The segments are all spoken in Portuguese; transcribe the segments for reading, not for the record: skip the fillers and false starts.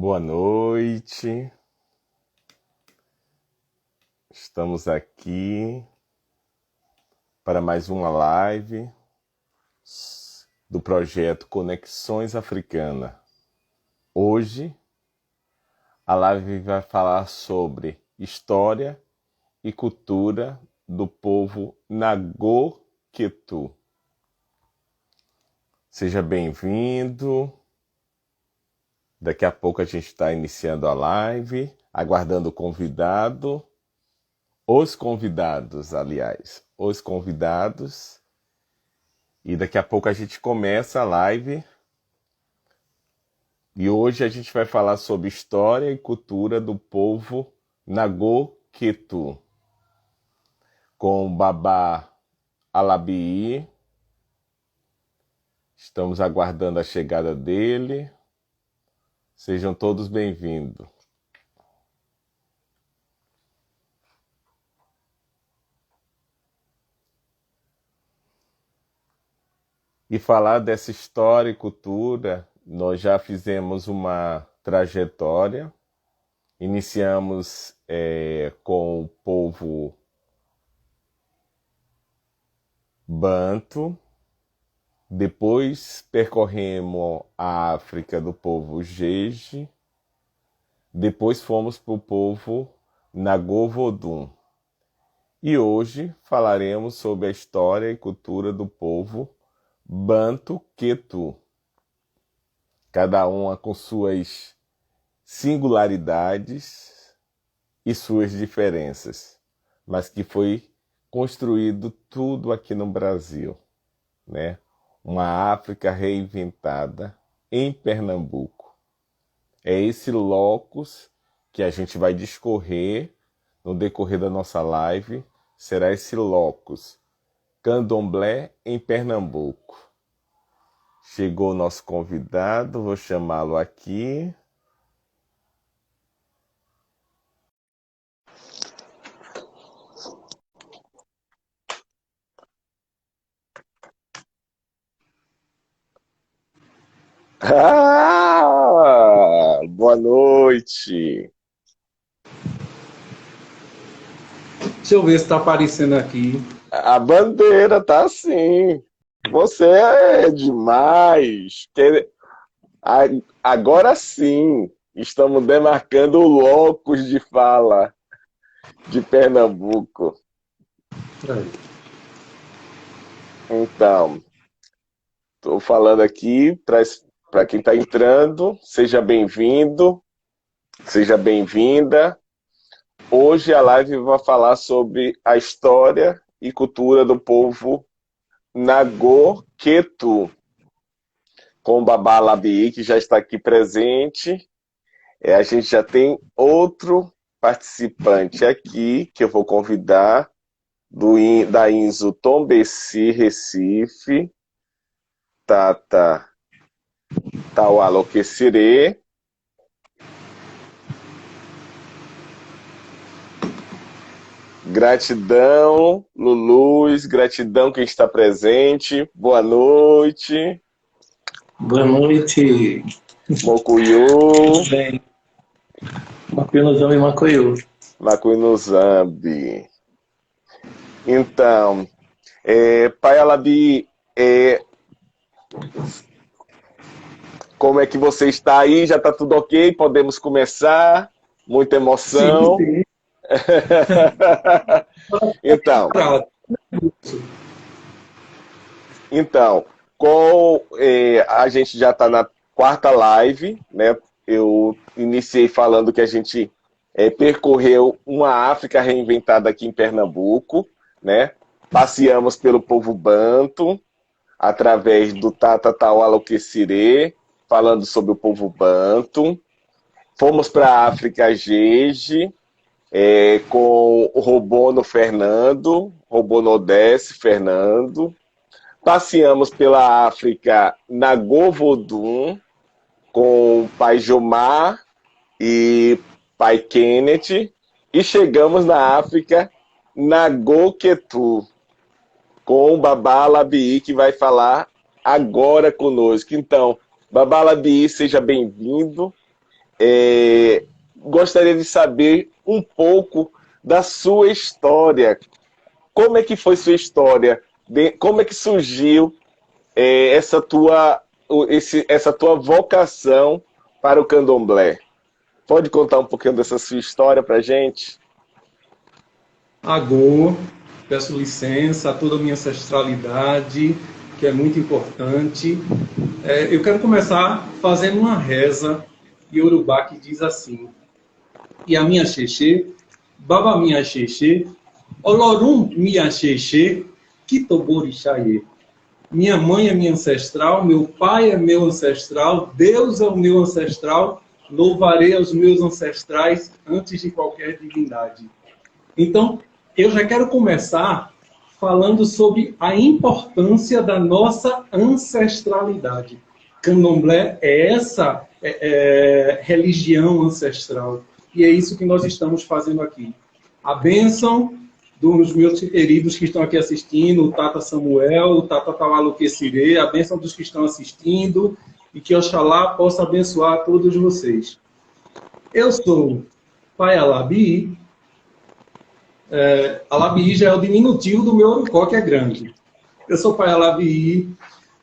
Boa noite, estamos aqui para mais uma live do projeto Conexões Africana. Hoje a live vai falar sobre história e cultura do povo Ngor-Ketu. Seja bem-vindo. Daqui a pouco a gente está iniciando a live, aguardando o convidado. Os convidados. E daqui a pouco a gente começa a live. E hoje a gente vai falar sobre história e cultura do povo Ngor-Ketu, com Baba Alabii. Estamos aguardando a chegada dele. Sejam todos bem-vindos. E falar dessa história e cultura, nós já fizemos uma trajetória. Iniciamos com o povo Banto, depois percorremos a África do povo Jeje, depois fomos para o povo Ngor-Vodun. E hoje falaremos sobre a história e cultura do povo Banto-Ketu, cada uma com suas singularidades e suas diferenças, mas que foi construído tudo aqui no Brasil, né? Uma África reinventada em Pernambuco. É esse locus que a gente vai discorrer no decorrer da nossa live, será esse locus, Candomblé em Pernambuco. Chegou o nosso convidado, vou chamá-lo aqui. Boa noite. Deixa eu ver se está aparecendo aqui. A bandeira tá assim. Você é demais. Agora sim, estamos demarcando o locus de fala de Pernambuco. Então, estou falando aqui para quem está entrando, seja bem-vindo, seja bem-vinda. Hoje a live vai falar sobre a história e cultura do povo Ngor-Ketu, com o Baba Alabii, que já está aqui presente. A gente já tem outro participante aqui, que eu vou convidar, da INSO Tombesi, Recife, Tata Taualoquecirê. Gratidão, Luluz, gratidão quem está presente. Boa noite. Boa noite. Mocuyu. Tudo bem. Macuyu no Zambi, Macuyu. Macuyu no Zambi. Então, Pai Alabii, como é que você está aí? Já está tudo ok? Podemos começar? Muita emoção. Sim. Então, a gente já está na quarta live, né? Eu iniciei falando que a gente percorreu uma África reinventada aqui em Pernambuco, né? Passeamos pelo povo Banto, através do Tata Taualoquecirê, falando sobre o povo Banto. Fomos para a África Jeje, com o Robono Fernando, Robono Odesse Fernando. Passeamos pela África Ngor-Vodun, com o Pai Jomar e Pai Kenneth. E chegamos na África Ngor-Ketu, com o Baba Alabii, que vai falar agora conosco. Então, Baba Alabii, seja bem-vindo. gostaria de saber um pouco da sua história. Como é que foi sua história? Como é que surgiu essa tua vocação para o candomblé? Pode contar um pouquinho dessa sua história para a gente? Agô, peço licença a toda a minha ancestralidade, que é muito importante. Eu quero começar fazendo uma reza iorubá que diz assim: e a minha xexê, baba minha xexê, olorum minha xexê, kitoborixaê. Minha mãe é minha ancestral, meu pai é meu ancestral, Deus é o meu ancestral, louvarei aos meus ancestrais antes de qualquer divindade. Então, eu já quero começar falando sobre a importância da nossa ancestralidade. Candomblé é essa religião ancestral. E é isso que nós estamos fazendo aqui. A bênção dos meus queridos que estão aqui assistindo, o Tata Samuel, o Tata Tawaluquecirê, a bênção dos que estão assistindo, e que Oxalá possa abençoar todos vocês. Eu sou Pai Alabi. Alabi já é o diminutivo do meu Orocó, que é grande. Eu sou Pai Alabi,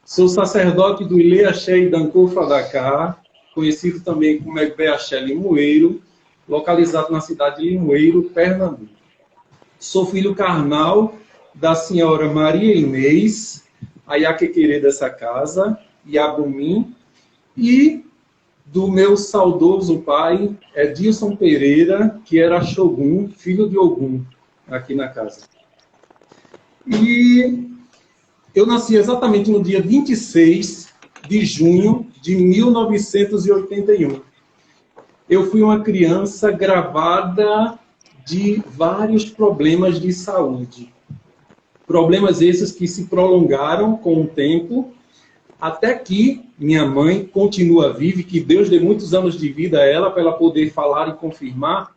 sou sacerdote do Ilê Axé e Dancô Fadacá, conhecido também como Egbe Axé Limoeiro, localizado na cidade de Limoeiro, Pernambuco. Sou filho carnal da senhora Maria Inês, a Iaquequerê dessa casa, Iabumim, e do meu saudoso pai, Edilson Pereira, que era Xogum, filho de Ogum, aqui na casa. E eu nasci exatamente no dia 26 de junho de 1981. Eu fui uma criança gravada de vários problemas de saúde. Problemas esses que se prolongaram com o tempo, até que minha mãe continua viva, e que Deus dê muitos anos de vida a ela, para ela poder falar e confirmar,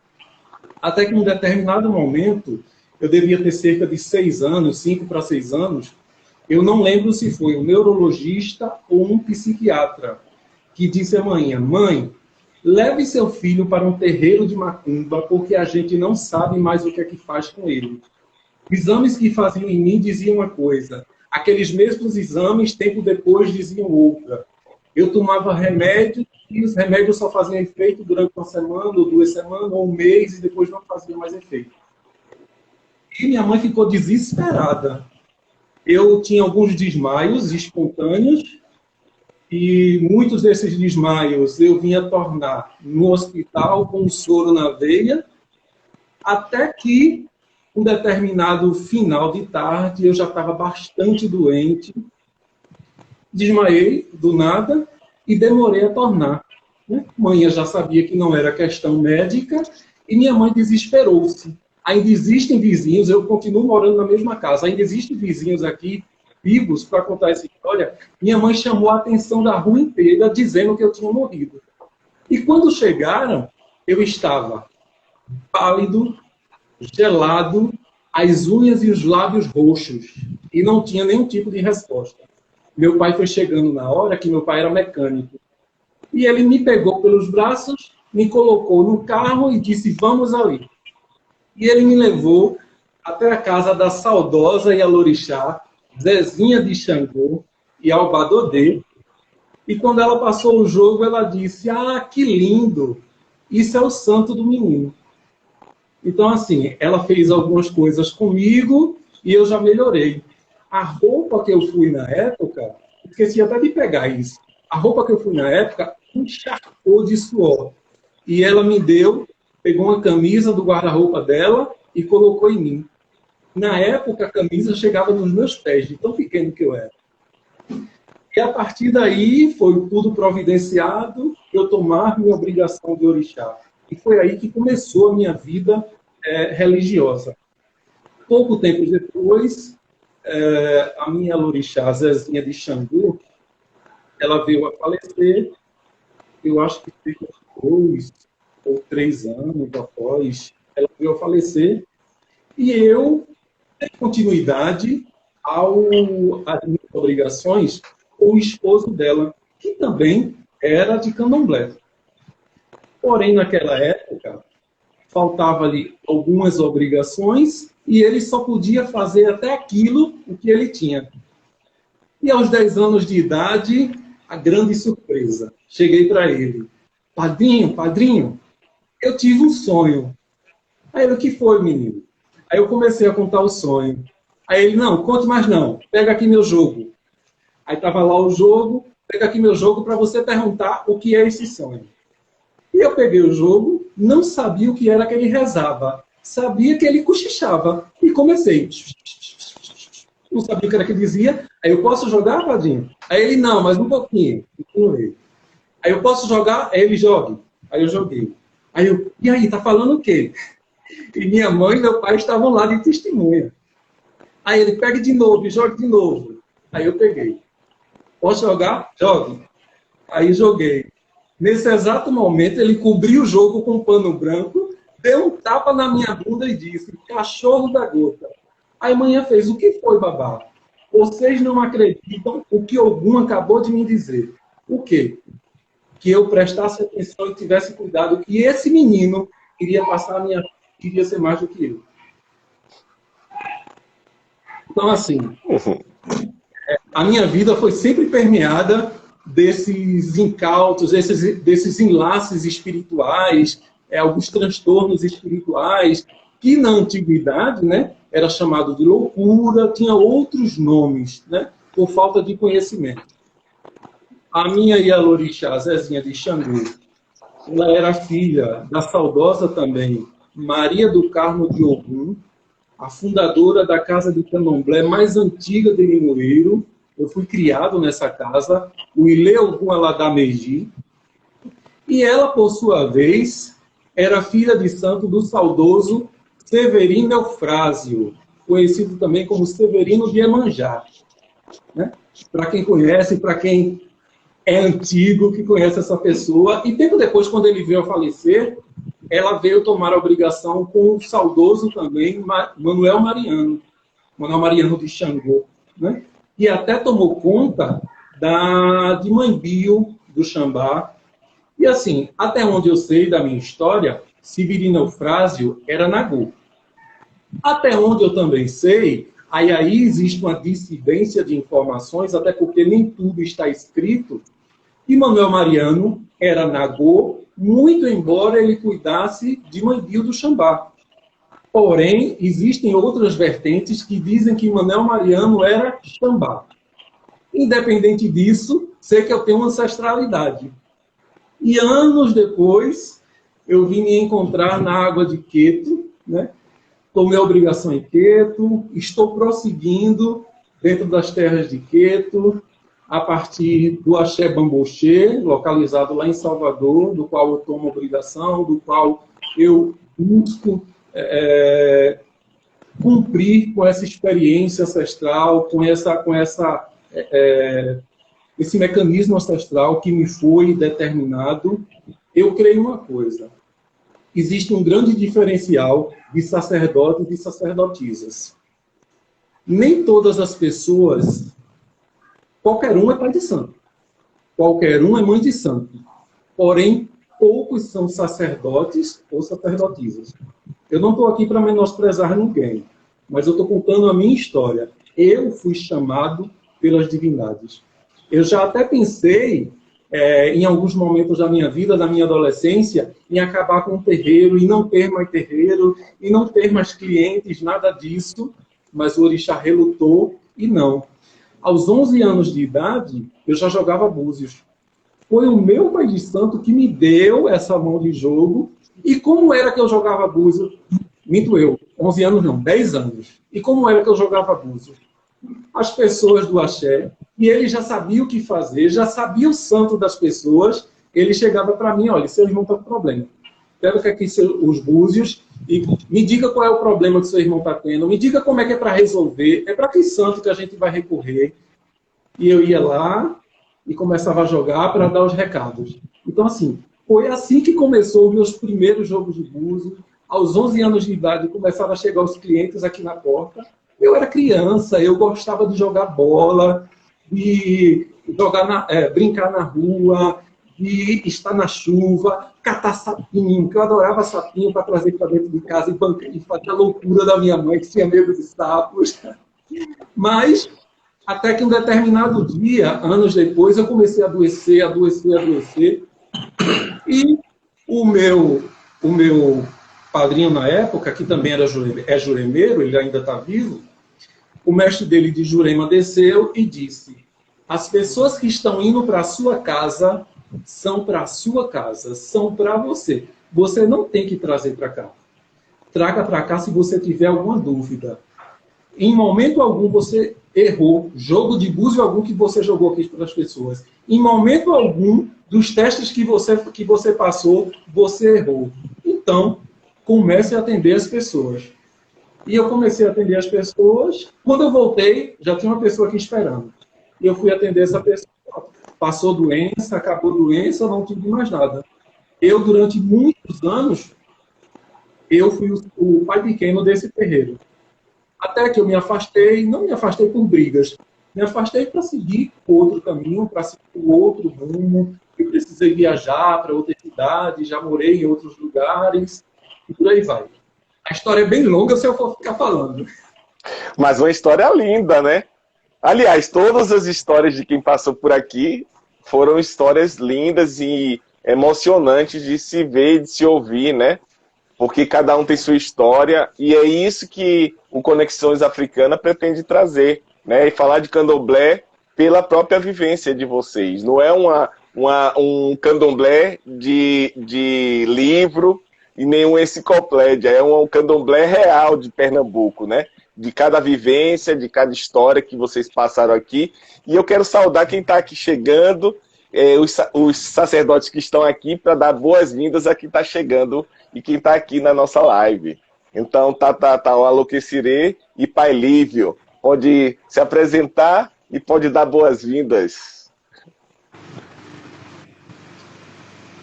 até que em um determinado momento, eu devia ter cerca de 6 anos, 5 para 6 anos, eu não lembro se foi um neurologista ou um psiquiatra, que disse à mãe, leve seu filho para um terreiro de macumba, porque a gente não sabe mais o que é que faz com ele. Exames que faziam em mim diziam uma coisa, aqueles mesmos exames, tempo depois, diziam outra. Eu tomava remédio, e os remédios só faziam efeito durante uma semana, ou 2 semanas, ou um mês, e depois não faziam mais efeito. E minha mãe ficou desesperada. Eu tinha alguns desmaios espontâneos, e muitos desses desmaios eu vinha tornar no hospital com um soro na veia, até que, um determinado final de tarde, eu já estava bastante doente, desmaiei do nada e demorei a tornar. Mãe já sabia que não era questão médica e minha mãe desesperou-se. Ainda existem vizinhos, eu continuo morando na mesma casa, ainda existem vizinhos aqui vivos para contar essa história. Minha mãe chamou a atenção da rua inteira dizendo que eu tinha morrido. E quando chegaram, eu estava pálido, gelado, as unhas e os lábios roxos, e não tinha nenhum tipo de resposta. Meu pai foi chegando na hora, que meu pai era mecânico, e ele me pegou pelos braços, me colocou no carro e disse, vamos ali. E ele me levou até a casa da saudosa Ialorixá, Zezinha de Xangô e Albadodê, e quando ela passou o jogo, ela disse, que lindo, isso é o santo do menino. Então, assim, ela fez algumas coisas comigo e eu já melhorei. A roupa que eu fui na época, esqueci até de pegar isso, a roupa que eu fui na época encharcou de suor. E ela me deu, pegou uma camisa do guarda-roupa dela e colocou em mim. Na época, a camisa chegava nos meus pés, de tão pequeno que eu era. E a partir daí, foi tudo providenciado, eu tomar minha obrigação de orixá. E foi aí que começou a minha vida religiosa. Pouco tempo depois, a minha orixá, Zezinha de Xangô, ela veio a falecer, eu acho que foi 2 ou 3 anos após, ela veio a falecer, e eu dei continuidade às minhas obrigações com o esposo dela, que também era de candomblé. Porém, naquela época, faltava-lhe algumas obrigações e ele só podia fazer até aquilo o que ele tinha. E aos 10 anos de idade, a grande surpresa. Cheguei para ele. Padrinho, padrinho, eu tive um sonho. Aí ele, o que foi, menino? Aí eu comecei a contar o sonho. Aí ele, não, conte mais não. Pega aqui meu jogo. Aí estava lá o jogo. Pega aqui meu jogo para você perguntar o que é esse sonho. E eu peguei o jogo, não sabia o que era que ele rezava. Sabia que ele cochichava. E comecei. Não sabia o que era que ele dizia. Aí eu posso jogar, padrinho? Aí ele, não, mas um pouquinho. Aí eu posso jogar? Aí ele, jogue. Aí eu joguei. Aí eu, e aí, tá falando o quê? E minha mãe e meu pai estavam lá de testemunha. Aí ele, pegue de novo e jogue de novo. Aí eu peguei. Posso jogar? Jogue. Aí joguei. Nesse exato momento, ele cobriu o jogo com um pano branco, deu um tapa na minha bunda e disse, cachorro da gota. Aí a manhã fez, o que foi, babá? Vocês não acreditam o que Ogum acabou de me dizer. O quê? Que eu prestasse atenção e tivesse cuidado, que esse menino iria passar a minha vida, iria ser mais do que eu. Então, assim, a minha vida foi sempre permeada desses incautos, desses enlaces espirituais, alguns transtornos espirituais, que na antiguidade, né, era chamado de loucura, tinha outros nomes, né, por falta de conhecimento. A minha Ialorixá, Zezinha de Xangô, ela era filha da saudosa também Maria do Carmo de Ogum, a fundadora da casa de candomblé mais antiga de Limoeiro. Eu fui criado nessa casa, o Ilê Ogum Aladameji. E ela, por sua vez, era filha de santo do saudoso Severino Eufrásio, conhecido também como Severino de Iemanjá. Né? Para quem conhece, para quem é antigo, que conhece essa pessoa. E tempo depois, quando ele veio a falecer, ela veio tomar a obrigação com o saudoso também Manuel Mariano de Xangô, né? E até tomou conta de Mãe Bio, do Xambá. E assim, até onde eu sei da minha história, Severino Eufrásio era Nagô. Até onde eu também sei, aí existe uma dissidência de informações, até porque nem tudo está escrito, e Manuel Mariano era Nagô, muito embora ele cuidasse de Mãe Bio do Xambá. Porém, existem outras vertentes que dizem que Manuel Mariano era Xambá. Independente disso, sei que eu tenho uma ancestralidade. E anos depois, eu vim me encontrar na água de Queto, né? Tomei a obrigação em Queto, estou prosseguindo dentro das terras de Queto, a partir do Axé Bamboxê, localizado lá em Salvador, do qual eu tomo obrigação, do qual eu busco cumprir com essa experiência ancestral, com esse mecanismo ancestral que me foi determinado. Eu creio uma coisa: existe um grande diferencial de sacerdotes e sacerdotisas. Nem todas as pessoas, qualquer um é pai de santo, qualquer um é mãe de santo, porém poucos são sacerdotes ou sacerdotisas. Eu não estou aqui para menosprezar ninguém, mas eu estou contando a minha história. Eu fui chamado pelas divindades. Eu já até pensei, em alguns momentos da minha vida, da minha adolescência, em acabar com o terreiro, e não ter mais terreiro, e não ter mais clientes, nada disso, mas o orixá relutou, e não. Aos 11 anos de idade, eu já jogava búzios. Foi o meu pai de santo que me deu essa mão de jogo. E como era que eu jogava búzio? Minto eu, 11 anos não, 10 anos. E como era que eu jogava búzio? As pessoas do axé, e ele já sabia o que fazer, já sabia o santo das pessoas, ele chegava para mim, olha, seu irmão está com problema. Quero que aqui os búzios, e me diga qual é o problema que seu irmão está tendo, me diga como é que é para resolver, é para que santo que a gente vai recorrer. E eu ia lá e começava a jogar para dar os recados. Então, assim, foi assim que começou os meus primeiros jogos de búzio. Aos 11 anos de idade, começavam a chegar os clientes aqui na porta. Eu era criança, eu gostava de jogar bola, de brincar na rua, de estar na chuva, catar sapinho, que eu adorava sapinho para trazer para dentro de casa e fazer a loucura da minha mãe, que tinha medo de sapos. Mas, até que um determinado dia, anos depois, eu comecei a adoecer. E o meu padrinho na época, que também é juremeiro, ele ainda está vivo, o mestre dele de Jurema desceu e disse: as pessoas que estão indo para a sua casa são para a sua casa, são para você. Você não tem que trazer para cá. Traga para cá se você tiver alguma dúvida. Em momento algum você errou, jogo de búzio algum que você jogou aqui para as pessoas. Em momento algum dos testes que você passou, você errou. Então, comece a atender as pessoas. E eu comecei a atender as pessoas. Quando eu voltei, já tinha uma pessoa aqui esperando. E eu fui atender essa pessoa. Passou doença, acabou doença, não tive mais nada. Eu, durante muitos anos, eu fui o pai pequeno desse terreiro. Até que eu me afastei, não me afastei por brigas, me afastei para seguir outro caminho, para seguir outro rumo. Eu precisei viajar para outra cidade, já morei em outros lugares, e por aí vai. A história é bem longa se eu for ficar falando. Mas uma história linda, né? Aliás, todas as histórias de quem passou por aqui foram histórias lindas e emocionantes de se ver e de se ouvir, né? Porque cada um tem sua história e é isso que o Conexões Africana pretende trazer, né? E falar de candomblé pela própria vivência de vocês. Não é um candomblé de livro e nenhum enciclopédia, é um candomblé real de Pernambuco, né? De cada vivência, de cada história que vocês passaram aqui. E eu quero saudar quem está aqui chegando, os sacerdotes que estão aqui, para dar boas-vindas a quem está chegando e quem está aqui na nossa live. Então, o Aloquecirê e Pai Lívio, pode se apresentar e pode dar boas-vindas.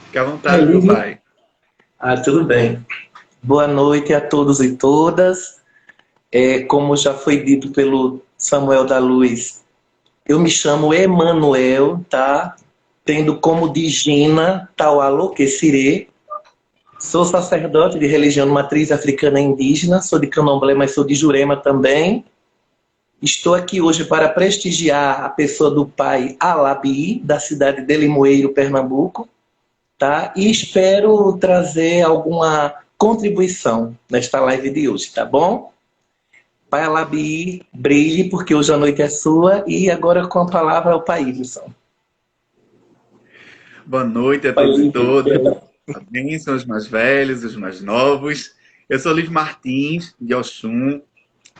Fique à vontade, meu pai. Tudo bem. Boa noite a todos e todas. Como já foi dito pelo Samuel da Luz, eu me chamo Emanuel, tá? Tendo como digina Taualoquecirê. Sou sacerdote de religião de matriz africana indígena, sou de candomblé, mas sou de Jurema também. Estou aqui hoje para prestigiar a pessoa do pai Alabi, da cidade de Limoeiro, Pernambuco, tá? E espero trazer alguma contribuição nesta live de hoje, tá bom? Pai Alabi, brilhe, porque hoje a noite é sua. E agora com a palavra ao Pai Wilson. Boa noite a todos e todas. Amém, são os mais velhos, os mais novos. Eu sou Liv Martins, de Oxum.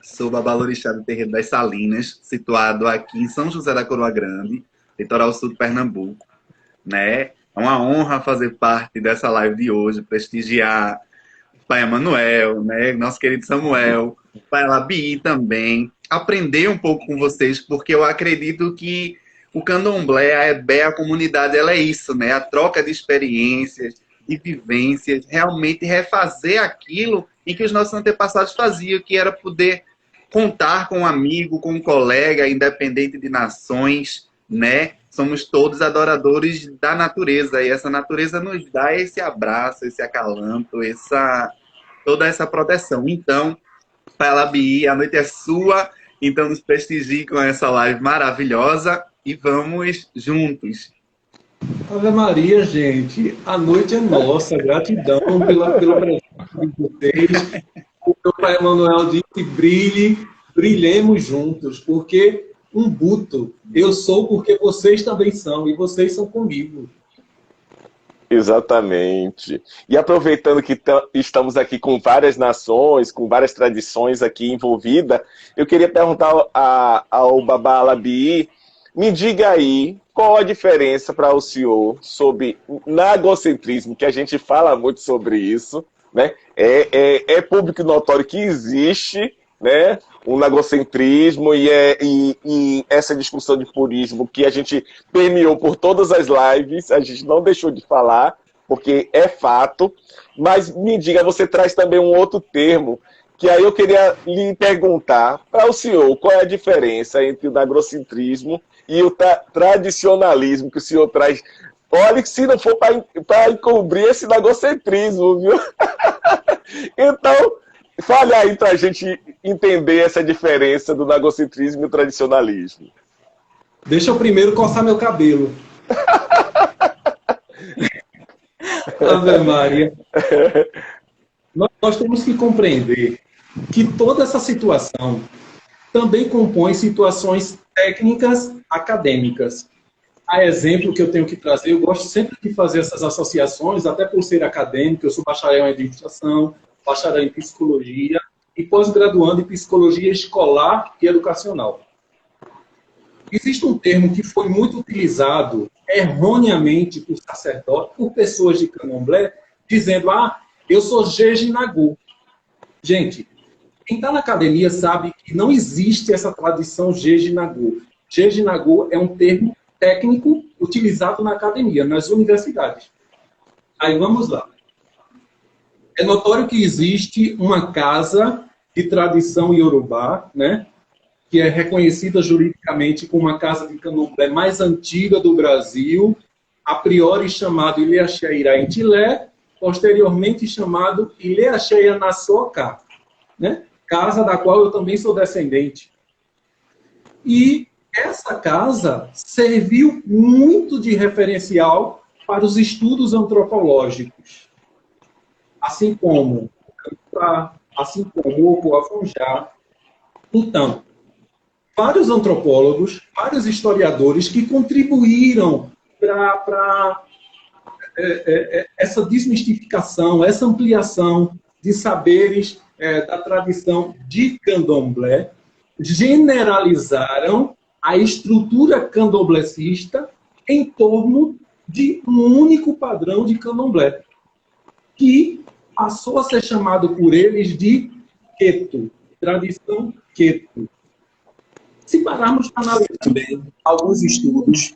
Sou babalorixá do terreiro das Salinas, situado aqui em São José da Coroa Grande, litoral sul de Pernambuco. Né? É uma honra fazer parte dessa live de hoje, prestigiar o Pai Emanuel, né? Nosso querido Samuel, o Pai Alabi também. Aprender um pouco com vocês, porque eu acredito que o candomblé, a EBE, a comunidade, ela é isso, né? A troca de experiências, de vivências, realmente refazer aquilo em que os nossos antepassados faziam, que era poder contar com um amigo, com um colega, independente de nações, né? Somos todos adoradores da natureza, e essa natureza nos dá esse abraço, esse acalanto, toda essa proteção. Então, Pai Alabi, a noite é sua, então nos prestigie com essa live maravilhosa e vamos juntos. Ave Maria, gente, a noite é nossa, gratidão pela presença de vocês. O meu Pai Emanuel disse: brilhemos juntos, porque Umbuto, eu sou porque vocês também são, e vocês são comigo. Exatamente. E aproveitando que estamos aqui com várias nações, com várias tradições aqui envolvidas, eu queria perguntar ao Baba Alabi, me diga aí, qual a diferença para o senhor sobre nagocentrismo, que a gente fala muito sobre isso, né? É público notório que existe, né, o nagocentrismo e essa discussão de purismo que a gente permeou por todas as lives, a gente não deixou de falar, porque é fato. Mas me diga, você traz também um outro termo, que aí eu queria lhe perguntar para o senhor, qual é a diferença entre o nagocentrismo e o tradicionalismo que o senhor traz Olha que se não for para encobrir esse nagocentrismo, viu? Então, fale aí para a gente entender essa diferença do nagocentrismo e o tradicionalismo. Deixa eu primeiro coçar meu cabelo. Ave Maria. Nós temos que compreender que toda essa situação também compõe situações técnicas acadêmicas. A exemplo que eu tenho que trazer, eu gosto sempre de fazer essas associações, até por ser acadêmico, eu sou bacharel em administração, bacharel em psicologia e pós-graduando em psicologia escolar e educacional. Existe um termo que foi muito utilizado erroneamente por sacerdotes, por pessoas de candomblé, dizendo, eu sou Jejinagu. Gente, quem está na academia sabe que não existe essa tradição Jejinagu. Jejinagu é um termo técnico utilizado na academia, nas universidades. Aí vamos lá. É notório que existe uma casa de tradição iorubá, né, que é reconhecida juridicamente como uma casa de candomblé mais antiga do Brasil, a priori chamado Ileaxeira Intilé, posteriormente chamado Ileaxeia Nassoca, né, casa da qual eu também sou descendente. E essa casa serviu muito de referencial para os estudos antropológicos, assim como o Cantuá, assim como o Poafonjá. Então, vários antropólogos, vários historiadores que contribuíram para essa desmistificação, essa ampliação de saberes da tradição de candomblé, generalizaram a estrutura candomblecista em torno de um único padrão de candomblé, que passou a ser chamado por eles de Queto, tradição Queto. Se pararmos para analisar também alguns estudos,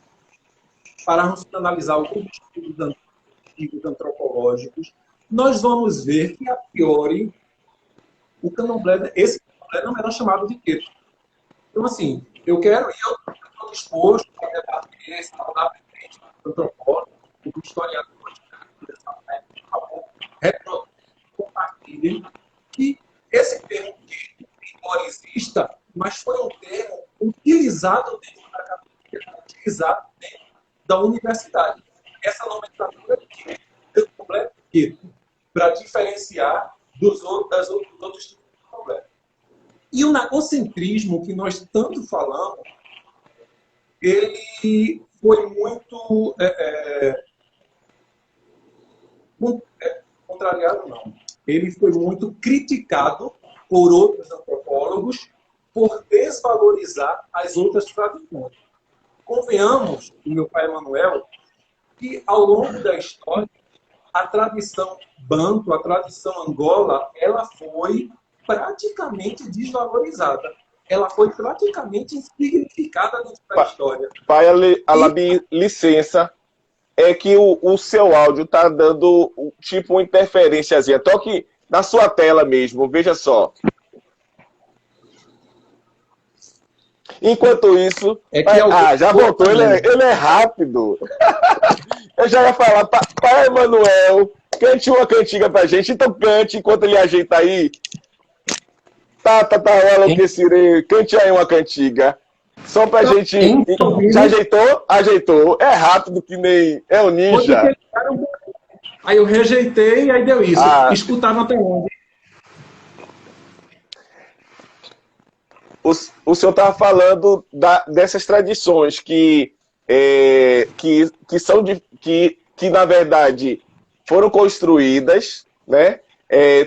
antropológicos, nós vamos ver que, a priori, esse candomblé não era chamado de Queto. Então, assim, eu estou disposto a debater essa palavra do antropólogo, do historiador, compartilhem que esse termo que embora exista, mas foi um termo utilizado dentro da academia, utilizado dentro da universidade. Essa nomenclatura de candomblé para diferenciar dos outros tipos de candomblé. E o nagocentrismo, que nós tanto falamos, ele foi muito contrariado, não. Ele foi muito criticado por outros antropólogos por desvalorizar as outras tradições. Convenhamos, meu pai Emanuel, que ao longo da história, a tradição banto, a tradição angola, ela foi praticamente desvalorizada. Ela foi praticamente insignificada dentro da história. Pai Alabi, licença, é que o seu áudio está dando tipo uma interferênciazinha. Toque na sua tela mesmo, veja só. Enquanto isso... já voltou, ele é rápido. Eu já ia falar, pai Emanuel, cante uma cantiga pra gente, então cante enquanto ele ajeita aí. Cante aí uma cantiga. Só pra gente... Já ajeitou? Ajeitou. É rápido que nem... É o ninja. Aí eu rejeitei e aí deu isso. Escutaram até onde? O senhor estava falando dessas tradições que na verdade foram construídas, né?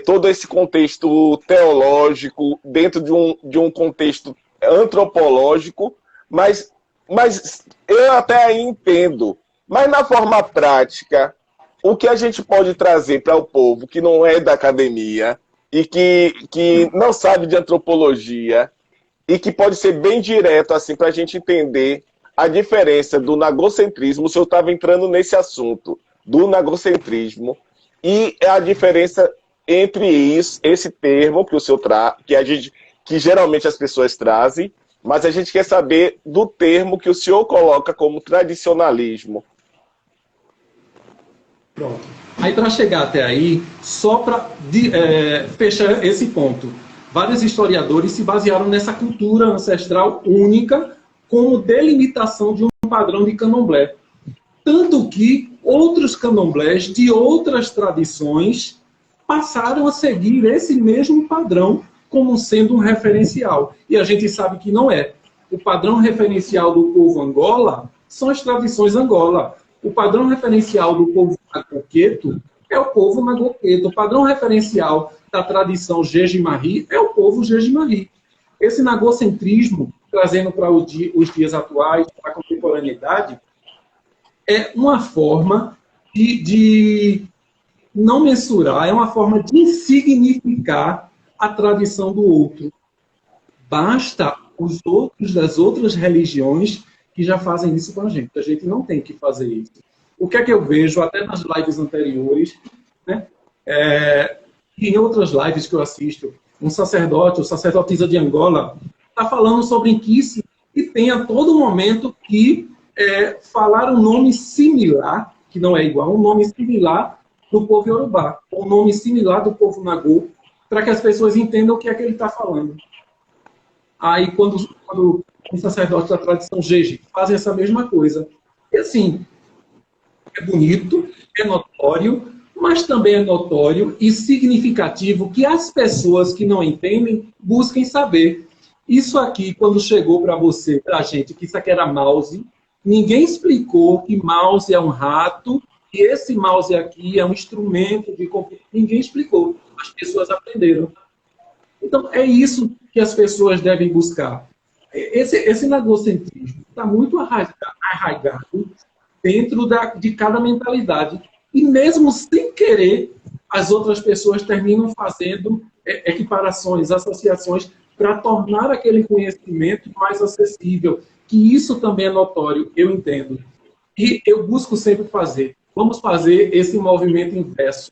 Todo esse contexto teológico dentro de um contexto antropológico, mas eu até aí entendo. Mas na forma prática, o que a gente pode trazer para o povo que não é da academia e que não sabe de antropologia e que pode ser bem direto assim para a gente entender a diferença do nagocentrismo? O senhor estava entrando nesse assunto do nagocentrismo e a diferença entre esse termo que o senhor que geralmente as pessoas trazem, mas a gente quer saber do termo que o senhor coloca como tradicionalismo. Pronto. Aí, para chegar até aí, só para fechar esse ponto, vários historiadores se basearam nessa cultura ancestral única como delimitação de um padrão de candomblé. Tanto que outros candomblés de outras tradições passaram a seguir esse mesmo padrão como sendo um referencial. E a gente sabe que não é. O padrão referencial do povo Angola são as tradições Angola. O padrão referencial do povo Nagoqueto é o povo Nagoqueto. O padrão referencial da tradição Jeje-Marie é o povo Jeje-Marie. Esse nagocentrismo, trazendo para os dias atuais, para a contemporaneidade, é uma forma de não mensurar, é uma forma de insignificar a tradição do outro. Basta os outros das outras religiões que já fazem isso com a gente. A gente não tem que fazer isso. O que é que eu vejo, até nas lives anteriores, né? E em outras lives que eu assisto, um sacerdote, o sacerdotisa de Angola, está falando sobre inquice e tem a todo momento que falar um nome similar, que não é igual, um nome similar do povo Yorubá, um nome similar do povo Nagô, para que as pessoas entendam o que é que ele está falando. Aí, quando os sacerdotes da tradição Jeje fazem essa mesma coisa. E assim, é bonito, é notório, mas também é notório e significativo que as pessoas que não entendem busquem saber. Isso aqui, quando chegou para você, para a gente, que isso aqui era mouse, ninguém explicou que mouse é um rato, que esse mouse aqui é um instrumento de computador. Ninguém explicou. As pessoas aprenderam. Então, é isso que as pessoas devem buscar. Esse nagocentrismo está muito arraigado dentro de cada mentalidade. E mesmo sem querer, as outras pessoas terminam fazendo equiparações, associações, para tornar aquele conhecimento mais acessível. Que isso também é notório, eu entendo. E eu busco sempre fazer. Vamos fazer esse movimento inverso.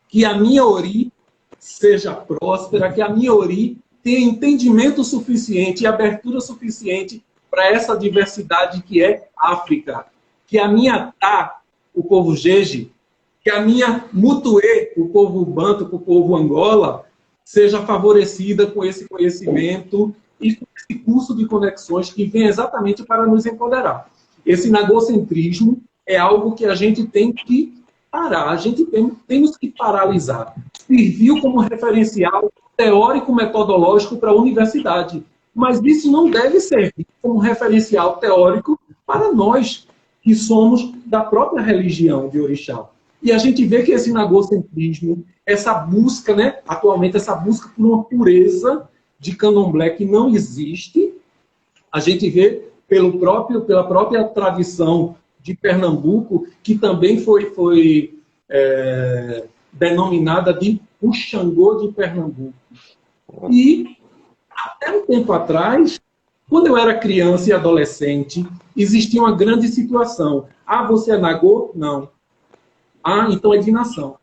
Que a minha ori seja próspera, que a minha ori tenha entendimento suficiente e abertura suficiente para essa diversidade que é África. Que a minha Tá, o povo Jeje, que a minha Mutuê, o povo Banto, o povo Angola, seja favorecida com esse conhecimento e com esse curso de conexões que vem exatamente para nos empoderar. Esse nagocentrismo é algo que a gente tem que parar, temos que paralisar. Serviu como referencial teórico-metodológico para a universidade, mas isso não deve servir como referencial teórico para nós, que somos da própria religião de Orixá. E a gente vê que esse nagocentrismo, essa busca, né, atualmente, essa busca por uma pureza de candomblé que não existe, a gente vê pela própria tradição de Pernambuco, que também foi denominada de o Xangô de Pernambuco. E, até um tempo atrás, quando eu era criança e adolescente, existia uma grande situação. Ah, você é Nagô? Não. Ah, então é de nação.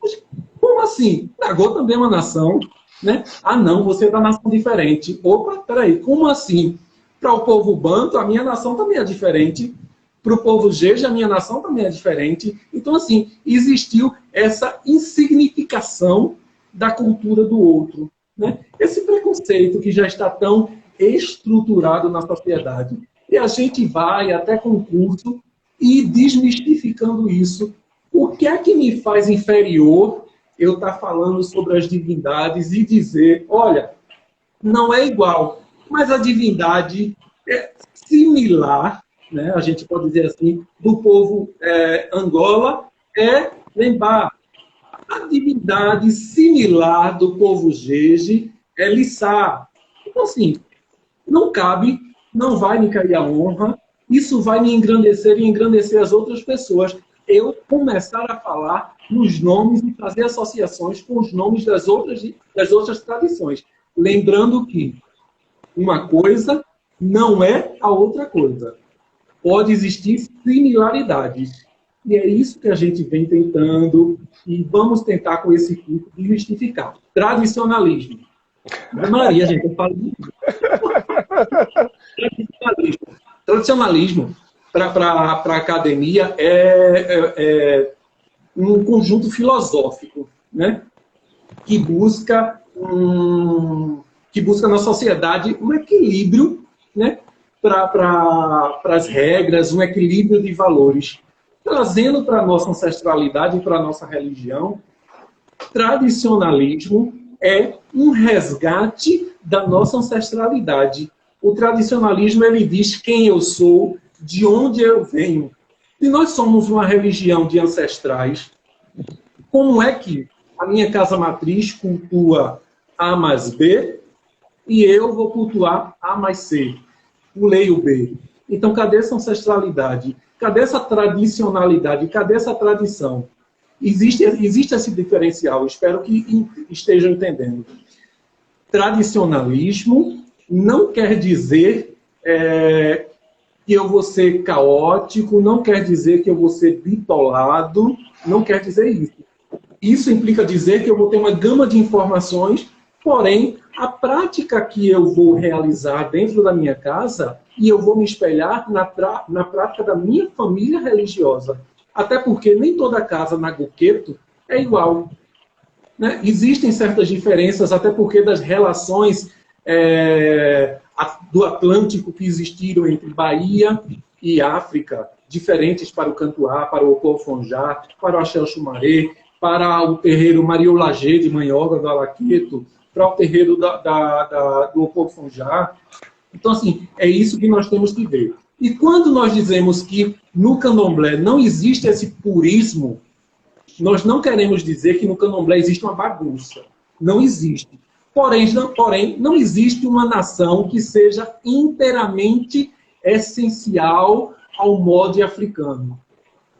Mas, como assim? Nagô também é uma nação, né? Ah, não, você é da nação diferente. Opa, peraí, como assim? Para o povo Banto, a minha nação também é diferente. Para o povo Jeje, a minha nação também é diferente. Então, assim, existiu essa insignificação da cultura do outro, né? Esse preconceito que já está tão estruturado na sociedade. E a gente vai até concurso e desmistificando isso. O que é que me faz inferior eu estar falando sobre as divindades e dizer, olha, não é igual, mas a divindade é similar, né, a gente pode dizer assim, do povo Angola, é Lembá. A divindade similar do povo Jeje é Lissá. Então, assim, não cabe, não vai me cair a honra, isso vai me engrandecer e engrandecer as outras pessoas. Eu começar a falar nos nomes e fazer associações com os nomes das outras tradições. Lembrando que uma coisa não é a outra coisa. Pode existir similaridades. E é isso que a gente vem tentando e vamos tentar com esse curso desmistificar. Tradicionalismo. Maria, gente, eu falo muito. Tradicionalismo. para a academia é um conjunto filosófico, né? que busca na sociedade um equilíbrio, né? para as regras, um equilíbrio de valores. Trazendo para a nossa ancestralidade e para a nossa religião, tradicionalismo é um resgate da nossa ancestralidade. O tradicionalismo, ele diz quem eu sou, de onde eu venho. Se nós somos uma religião de ancestrais, como é que a minha casa matriz cultua A mais B e eu vou cultuar A mais C? Pulei o B. Então, cadê essa ancestralidade? Cadê essa tradicionalidade? Cadê essa tradição? Existe esse diferencial, espero que estejam entendendo. Tradicionalismo não quer dizer que eu vou ser caótico, não quer dizer que eu vou ser bitolado, não quer dizer isso. Isso implica dizer que eu vou ter uma gama de informações, porém, a prática que eu vou realizar dentro da minha casa, e eu vou me espelhar na prática da minha família religiosa. Até porque nem toda casa na Goqueto é igual. Né? Existem certas diferenças, até porque das relações do Atlântico que existiram entre Bahia e África, diferentes para o Cantuá, para o Ocofonjá, para o Axel Xumaré, para o terreiro Mariolagê de Manhoga do Alaqueto, para o terreiro do Ocofonjá. Então, assim, é isso que nós temos que ver. E quando nós dizemos que no candomblé não existe esse purismo, nós não queremos dizer que no candomblé existe uma bagunça. Não existe. Porém, não existe uma nação que seja inteiramente essencial ao modo africano.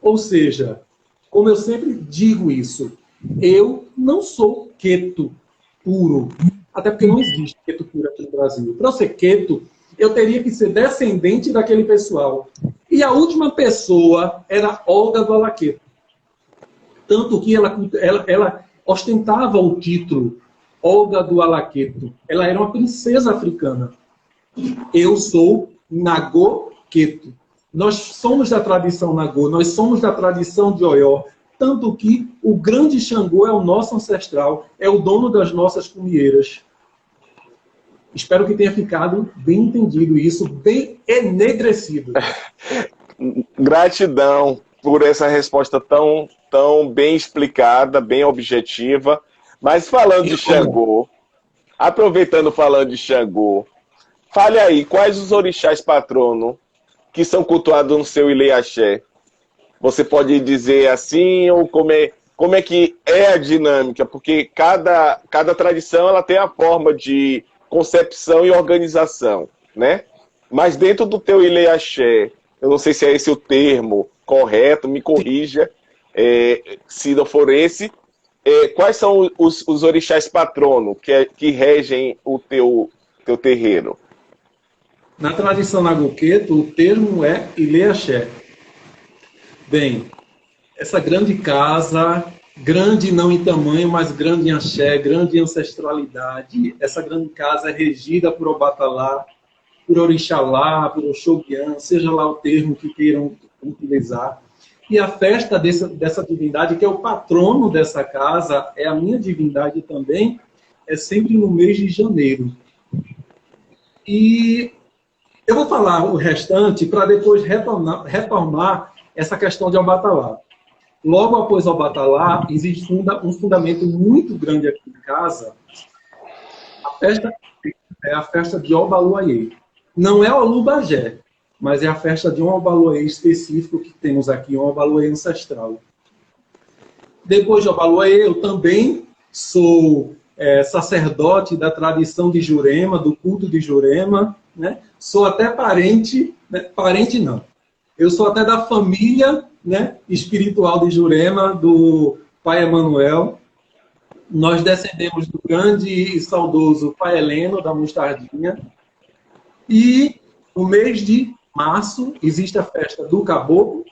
Ou seja, como eu sempre digo isso, eu não sou queto puro. Até porque não existe queto puro aqui no Brasil. Para eu ser queto, eu teria que ser descendente daquele pessoal. E a última pessoa era Olga do Alaqueto. Tanto que ela ostentava o título Olga do Alaqueto. Ela era uma princesa africana. Eu sou Nagô Queto. Nós somos da tradição Nagô, nós somos da tradição de Oió. Tanto que o grande Xangô é o nosso ancestral, é o dono das nossas cumieiras. Espero que tenha ficado bem entendido isso, bem enegrecido. Gratidão por essa resposta tão bem explicada, bem objetiva. Mas falando de Xangô, aproveitando falando de Xangô, fale aí, quais os orixás patrono que são cultuados no seu Ilê Axé? Você pode dizer assim, ou como é que é a dinâmica? Porque cada tradição ela tem a forma de concepção e organização, né? Mas dentro do teu Ilê Axé, eu não sei se é esse o termo correto, me corrija, se não for esse, quais são os orixás patrono que regem o teu terreiro? Na tradição Nagoqueto, o termo é Ilê Axé. Bem, essa grande casa, grande não em tamanho, mas grande em axé, grande em ancestralidade, essa grande casa é regida por Obatalá, por Orixalá, por Oxoguian, seja lá o termo que queiram utilizar. E a festa dessa divindade, que é o patrono dessa casa, é a minha divindade também, é sempre no mês de janeiro. E eu vou falar o restante para depois retomar essa questão de Obatalá. Logo após Obatalá, existe um fundamento muito grande aqui em casa. A festa é a festa de Obaluayê. Não é o Olubagé, mas é a festa de um Obaluayê específico que temos aqui, um Obaluayê ancestral. Depois de Obaluayê, eu também sou sacerdote da tradição de Jurema, do culto de Jurema, né? Sou até parente, né? Parente não. Eu sou até da família, né, espiritual de Jurema, do pai Emanuel. Nós descendemos do grande e saudoso pai Heleno, da Mostardinha. E no mês de março existe a festa do Caboclo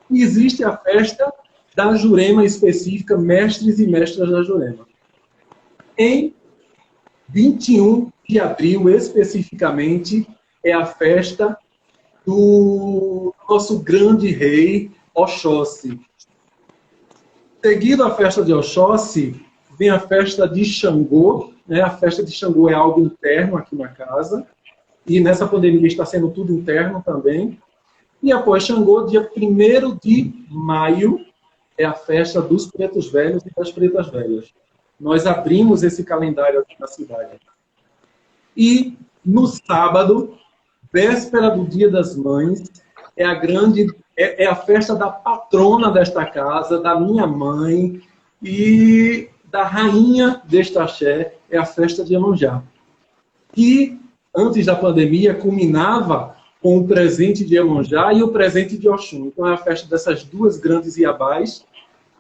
e existe a festa da Jurema específica, mestres e mestras da Jurema. Em 21 de abril, especificamente, é a festa do nosso grande rei Oxóssi. Seguido a festa de Oxóssi, vem a festa de Xangô, né? A festa de Xangô é algo interno aqui na casa, e nessa pandemia está sendo tudo interno também. E após Xangô, dia 1º de maio, é a festa dos pretos velhos e das pretas velhas. Nós abrimos esse calendário aqui na cidade. E no sábado, véspera do Dia das Mães, é a festa da patrona desta casa, da minha mãe e da rainha deste axé, é a festa de Iemanjá. Que, antes da pandemia, culminava com o presente de Iemanjá e o presente de Oxum. Então é a festa dessas duas grandes iabás,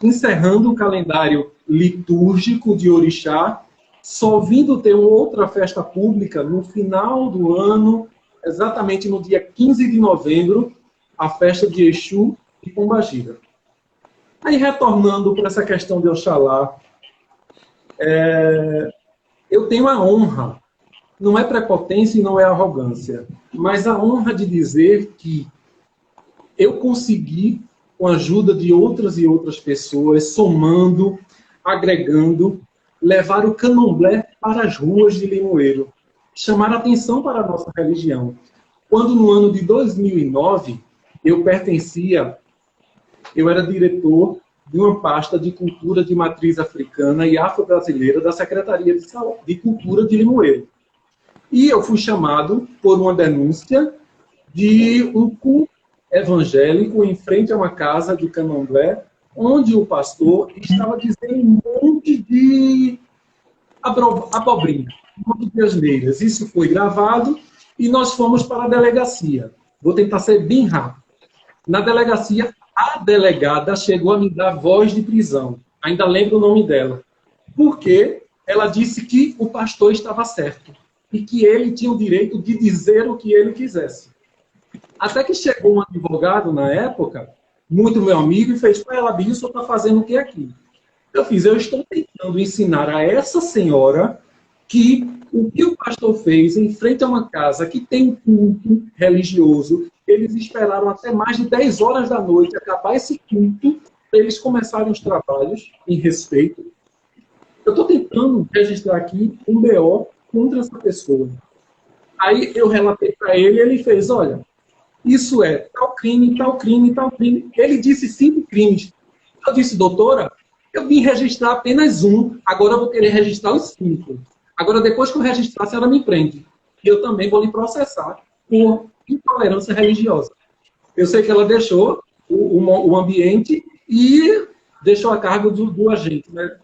encerrando o calendário litúrgico de Orixá, só vindo ter uma outra festa pública no final do ano, exatamente no dia 15 de novembro, a festa de Exu e Pombagira. Aí, retornando para essa questão de Oxalá, eu tenho a honra, não é prepotência e não é arrogância, mas a honra de dizer que eu consegui, com a ajuda de outras e outras pessoas, somando, agregando, levar o candomblé para as ruas de Limoeiro, chamar a atenção para a nossa religião. Quando no ano de 2009, eu era diretor de uma pasta de cultura de matriz africana e afro-brasileira da Secretaria de Cultura de Limoeiro. E eu fui chamado por uma denúncia de um culto evangélico em frente a uma casa de candomblé, onde o pastor estava dizendo um monte de abobrinha, um monte de asneiras. Isso foi gravado e nós fomos para a delegacia. Vou tentar ser bem rápido. Na delegacia, a delegada chegou a me dar voz de prisão. Ainda lembro o nome dela. Porque ela disse que o pastor estava certo e que ele tinha o direito de dizer o que ele quisesse. Até que chegou um advogado na época, muito meu amigo, e fez: "Pai, Labinho, o senhor está fazendo o que aqui?" Eu estou tentando ensinar a essa senhora que o que o pastor fez em frente a uma casa que tem um culto religioso, eles esperaram até mais de 10 horas da noite acabar esse culto para eles começarem os trabalhos em respeito. Eu estou tentando registrar aqui um BO contra essa pessoa. Aí eu relatei para ele e ele fez: "Olha, isso é tal crime, tal crime, tal crime." Ele disse 5 crimes. Eu disse: "Doutora, eu vim registrar apenas um, agora eu vou querer registrar os 5. Agora, depois que eu registrar, a senhora me prende. E eu também vou lhe processar por intolerância religiosa." Eu sei que ela deixou o ambiente e deixou a cargo do agente, né?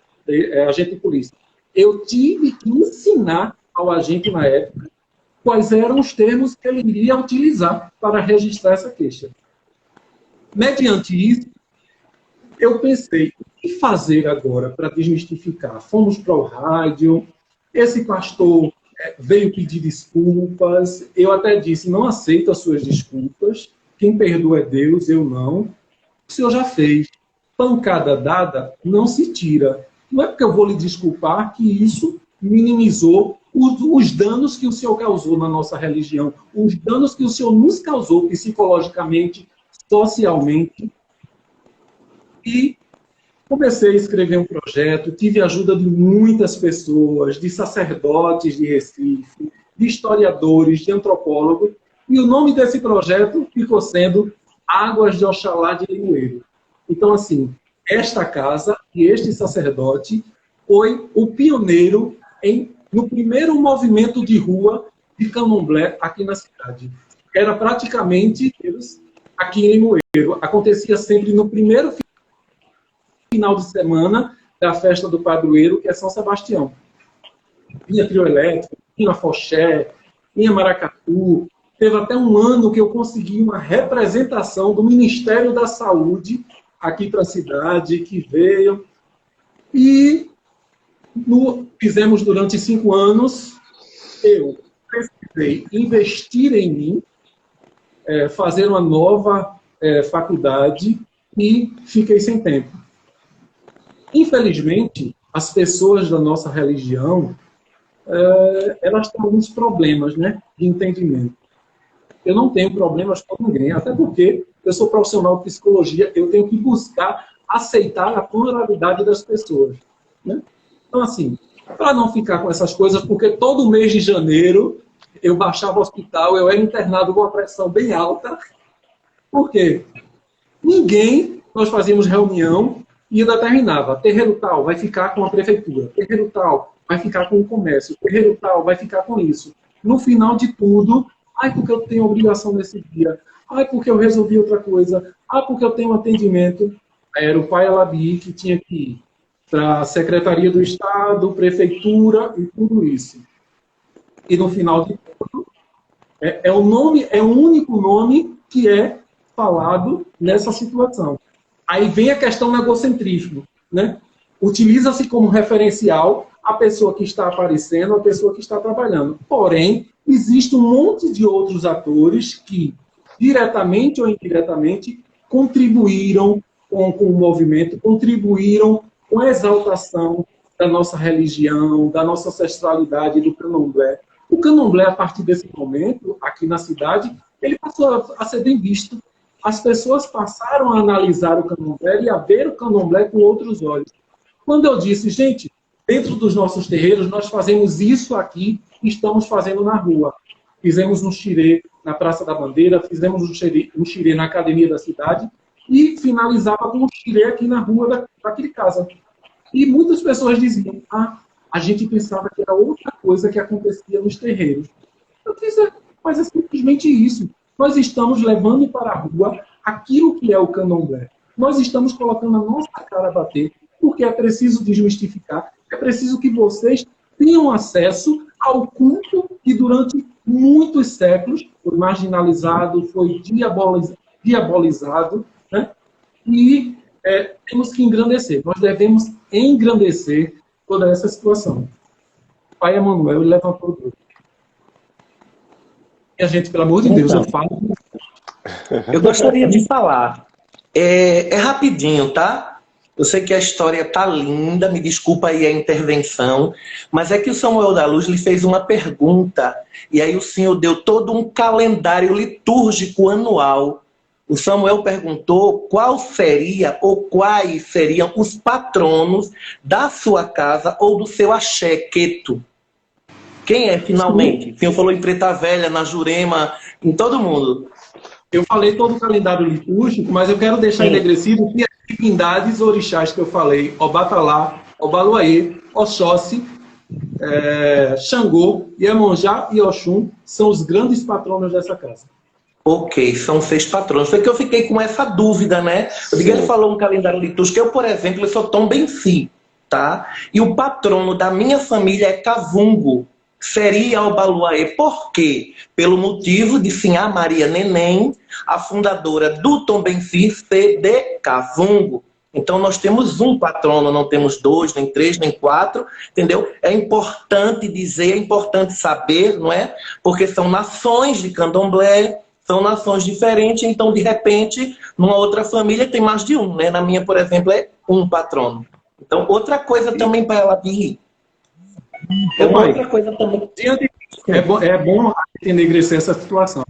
Agente de polícia. Eu tive que ensinar ao agente, na época, quais eram os termos que ele iria utilizar para registrar essa queixa. Mediante isso, eu pensei: o que fazer agora para desmistificar? Fomos para o rádio, esse pastor veio pedir desculpas, eu até disse: "Não aceito as suas desculpas, quem perdoa é Deus, eu não. O senhor já fez. Pancada dada não se tira. Não é porque eu vou lhe desculpar que isso minimizou os danos que o senhor causou na nossa religião, os danos que o senhor nos causou psicologicamente, socialmente." E comecei a escrever um projeto, tive a ajuda de muitas pessoas, de sacerdotes de Recife, de historiadores, de antropólogos, e o nome desse projeto ficou sendo Águas de Oxalá de Limoeiro. Então, assim, esta casa e este sacerdote foi o pioneiro no primeiro movimento de rua de candomblé aqui na cidade. Era praticamente aqui em Limoeiro. Acontecia sempre no primeiro final de semana da festa do padroeiro, que é São Sebastião. Vinha trio elétrico, vinha foché, vinha maracatu. Teve até um ano que eu consegui uma representação do Ministério da Saúde aqui para a cidade, que veio. E fizemos durante 5 anos. Eu precisei investir em mim, fazer uma nova faculdade, e fiquei sem tempo. Infelizmente, as pessoas da nossa religião, elas têm alguns problemas, né, de entendimento. Eu não tenho problemas com ninguém, até porque eu sou profissional de psicologia, eu tenho que buscar aceitar a pluralidade das pessoas, né? Então, assim, para não ficar com essas coisas, porque todo mês de janeiro eu baixava o hospital, eu era internado com uma pressão bem alta. Por quê? Nós fazíamos reunião e determinava, terreiro tal vai ficar com a prefeitura, terreiro tal vai ficar com o comércio, terreiro tal vai ficar com isso. No final de tudo, porque eu tenho obrigação nesse dia, porque eu resolvi outra coisa, porque eu tenho um atendimento. Era o pai Alabi que tinha que ir para a Secretaria do Estado, Prefeitura e tudo isso. E no final de tudo, é o único nome que é falado nessa situação. Aí vem a questão do egocentrismo, né? Utiliza-se como referencial a pessoa que está aparecendo, a pessoa que está trabalhando. Porém, existe um monte de outros atores que, diretamente ou indiretamente, contribuíram com o movimento, contribuíram com a exaltação da nossa religião, da nossa ancestralidade, do candomblé. O candomblé, a partir desse momento, aqui na cidade, ele passou a ser bem visto. As pessoas passaram a analisar o candomblé e a ver o candomblé com outros olhos. Quando eu disse, gente, dentro dos nossos terreiros, nós fazemos isso aqui e estamos fazendo na rua. Fizemos um xirê na Praça da Bandeira, fizemos um xirê na Academia da Cidade e finalizava com um xirê aqui na rua daquele casa. E muitas pessoas diziam, a gente pensava que era outra coisa que acontecia nos terreiros. Eu disse, mas é simplesmente isso. Nós estamos levando para a rua aquilo que é o candomblé. Nós estamos colocando a nossa cara a bater, porque é preciso desmistificar, é preciso que vocês tenham acesso ao culto que durante muitos séculos foi marginalizado, foi diabolizado, né? E temos que engrandecer. Nós devemos engrandecer toda essa situação. O pai Emanuel levantou o dedo. E a gente, pelo amor de Deus, eu falo. Eu gostaria de falar. É rapidinho, tá? Eu sei que a história tá linda, me desculpa aí a intervenção, mas é que o Samuel da Luz lhe fez uma pergunta, e aí o senhor deu todo um calendário litúrgico anual. O Samuel perguntou qual seria ou quais seriam os patronos da sua casa ou do seu axé, Queto. Quem é, finalmente? O senhor falou em Preta Velha, na Jurema, em todo mundo. Eu falei todo o calendário litúrgico, mas eu quero deixar enegrecido que as divindades orixás que eu falei, Obatalá, Obaluaê, Oxóssi, Xangô, Iemonjá e Oxum, são os grandes patronos dessa casa. Ok, são 6 patronos. Foi que eu fiquei com essa dúvida, né? Eu digo, ele falou um calendário litúrgico. Eu, por exemplo, eu sou Tom Benci, tá? E o patrono da minha família é Cavungo. Seria o Baluaê. Por quê? Pelo motivo de Sinhá Maria Neném, a fundadora do Tom Benci, ser de Cavungo. Então nós temos um patrono, não temos 2, nem 3, nem 4, entendeu? É importante dizer, é importante saber, não é? Porque são nações de candomblé, são nações diferentes, então de repente, numa outra família tem mais de um, né? Na minha, por exemplo, é um patrono. Então, outra coisa também para ela vir. Outra coisa também. É bom enegrecer essa situação.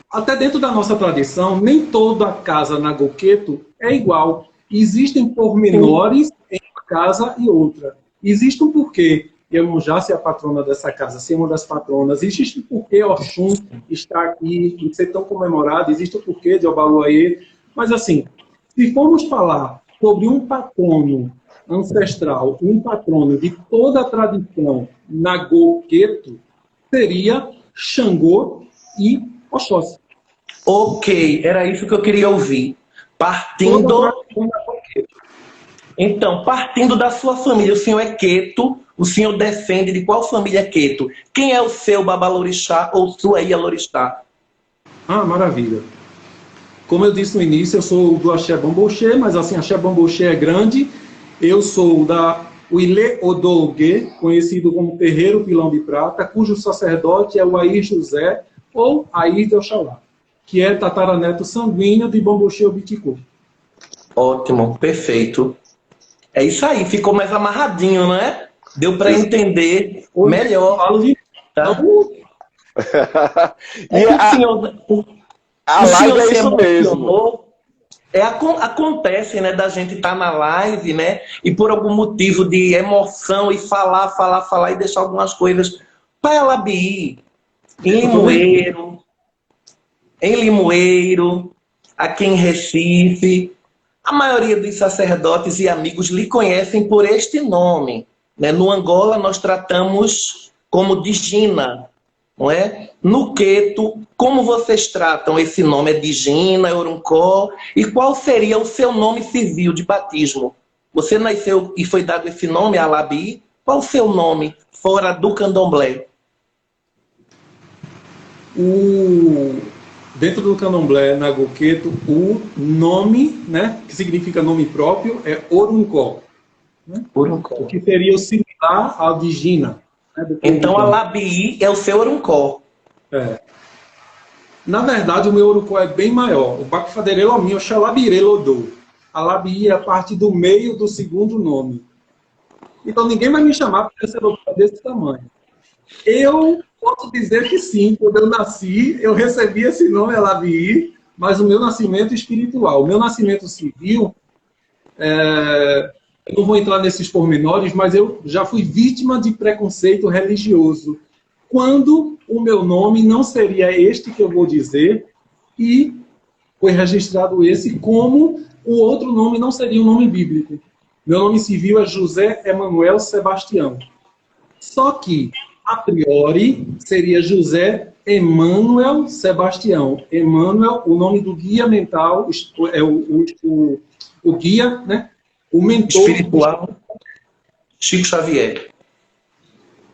Até dentro da nossa tradição, nem toda casa na Goqueto é igual. Existem pormenores em uma casa e outra. Existe um porquê Iemonjá ser a patrona dessa casa, ser uma das patronas. Existe um porquê Oxum estar aqui e ser tão comemorado. Existe um porquê de Obaluaê. Mas assim, se formos falar sobre um patrono ancestral, um patrono de toda a tradição na Goqueto, seria Xangô e Oxóssi. Ok, era isso que eu queria ouvir. Então, partindo da sua família, o senhor é Queto, o senhor descende de qual família é Queto? Quem é o seu Babalorixá ou sua Ialorixá? Maravilha. Como eu disse no início, eu sou do Axé Bamboxê, mas assim, Axé Bamboxê é grande. Eu sou da Uilê Odoguê, conhecido como Terreiro Pilão de Prata, cujo sacerdote é o Air José ou Air de Oxalá, que é tataraneto sanguíneo de Bamboxê Obiticu. Ótimo, perfeito. É isso aí, ficou mais amarradinho, não é? Deu para entender melhor. Falo de... Tá? E que o senhor, a o live senhor é se isso mesmo. emocionou. Acontece, né, da gente estar na live, né, e por algum motivo de emoção e falar e deixar algumas coisas para ela abrir. Em Limoeiro, aqui em Recife, a maioria dos sacerdotes e amigos lhe conhecem por este nome, né? No Angola nós tratamos como de Gina, não é? No Queto, como vocês tratam esse nome? É de Gina, Euruncó? E qual seria o seu nome civil de batismo? Você nasceu e foi dado esse nome, Alabi? Qual o seu nome, fora do candomblé? Dentro do candomblé, na Goqueto, o nome, né, que significa nome próprio, é Oruncó. Né? O que seria o similar ao de Gina. Né, então, Alabi é o seu Oruncó. Na verdade, o meu Oruncó é bem maior. O Bacufadeirelo é meu, Xalabirelodô. Alabi é a parte do meio do segundo nome. Então, ninguém vai me chamar para ser desse tamanho. Eu posso dizer que sim, quando eu nasci, eu recebi esse nome Alabi, mas o meu nascimento espiritual, o meu nascimento civil, eu não vou entrar nesses pormenores, mas eu já fui vítima de preconceito religioso, quando o meu nome não seria este que eu vou dizer, e foi registrado esse como o outro nome não seria um nome bíblico. Meu nome civil é José Emanuel Sebastião. Só que, a priori, seria José Emanuel Sebastião. Emanuel, o nome do guia mental, é o guia, né? O mentor espiritual, Chico Xavier.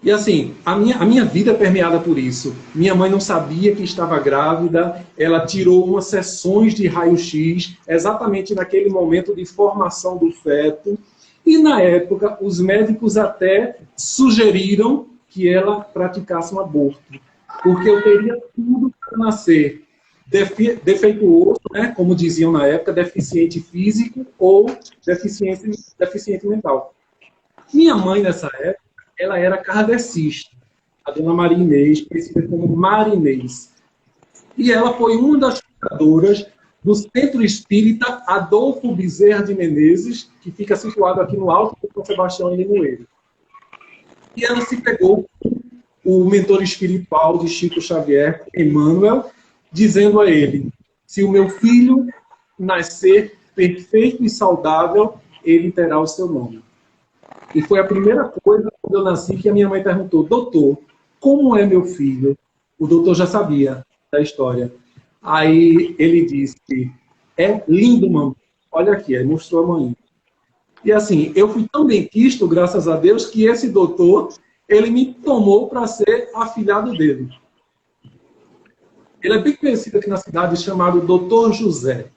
E assim, a minha vida é permeada por isso. Minha mãe não sabia que estava grávida, ela tirou umas sessões de raio-x, exatamente naquele momento de formação do feto, e na época os médicos até sugeriram que ela praticasse um aborto, porque eu teria tudo para nascer defeituoso, né, como diziam na época, deficiente físico ou deficiente mental. Minha mãe, nessa época, ela era kardecista, a dona Maria Inês, conhecida como Marinês. E ela foi uma das fundadoras do Centro Espírita Adolfo Bezerra de Menezes, que fica situado aqui no Alto do São Sebastião, em Limoeiro. E ela se pegou com o mentor espiritual de Chico Xavier, Emmanuel, dizendo a ele: se o meu filho nascer perfeito e saudável, ele terá o seu nome. E foi a primeira coisa, quando eu nasci, que a minha mãe perguntou: doutor, como é meu filho? O doutor já sabia da história. Aí ele disse: é lindo, mamãe. Olha aqui, aí mostrou a mãe. E assim, eu fui tão bem quisto, graças a Deus, que esse doutor, ele me tomou para ser afilhado dele. Ele é bem conhecido aqui na cidade, chamado Dr. José,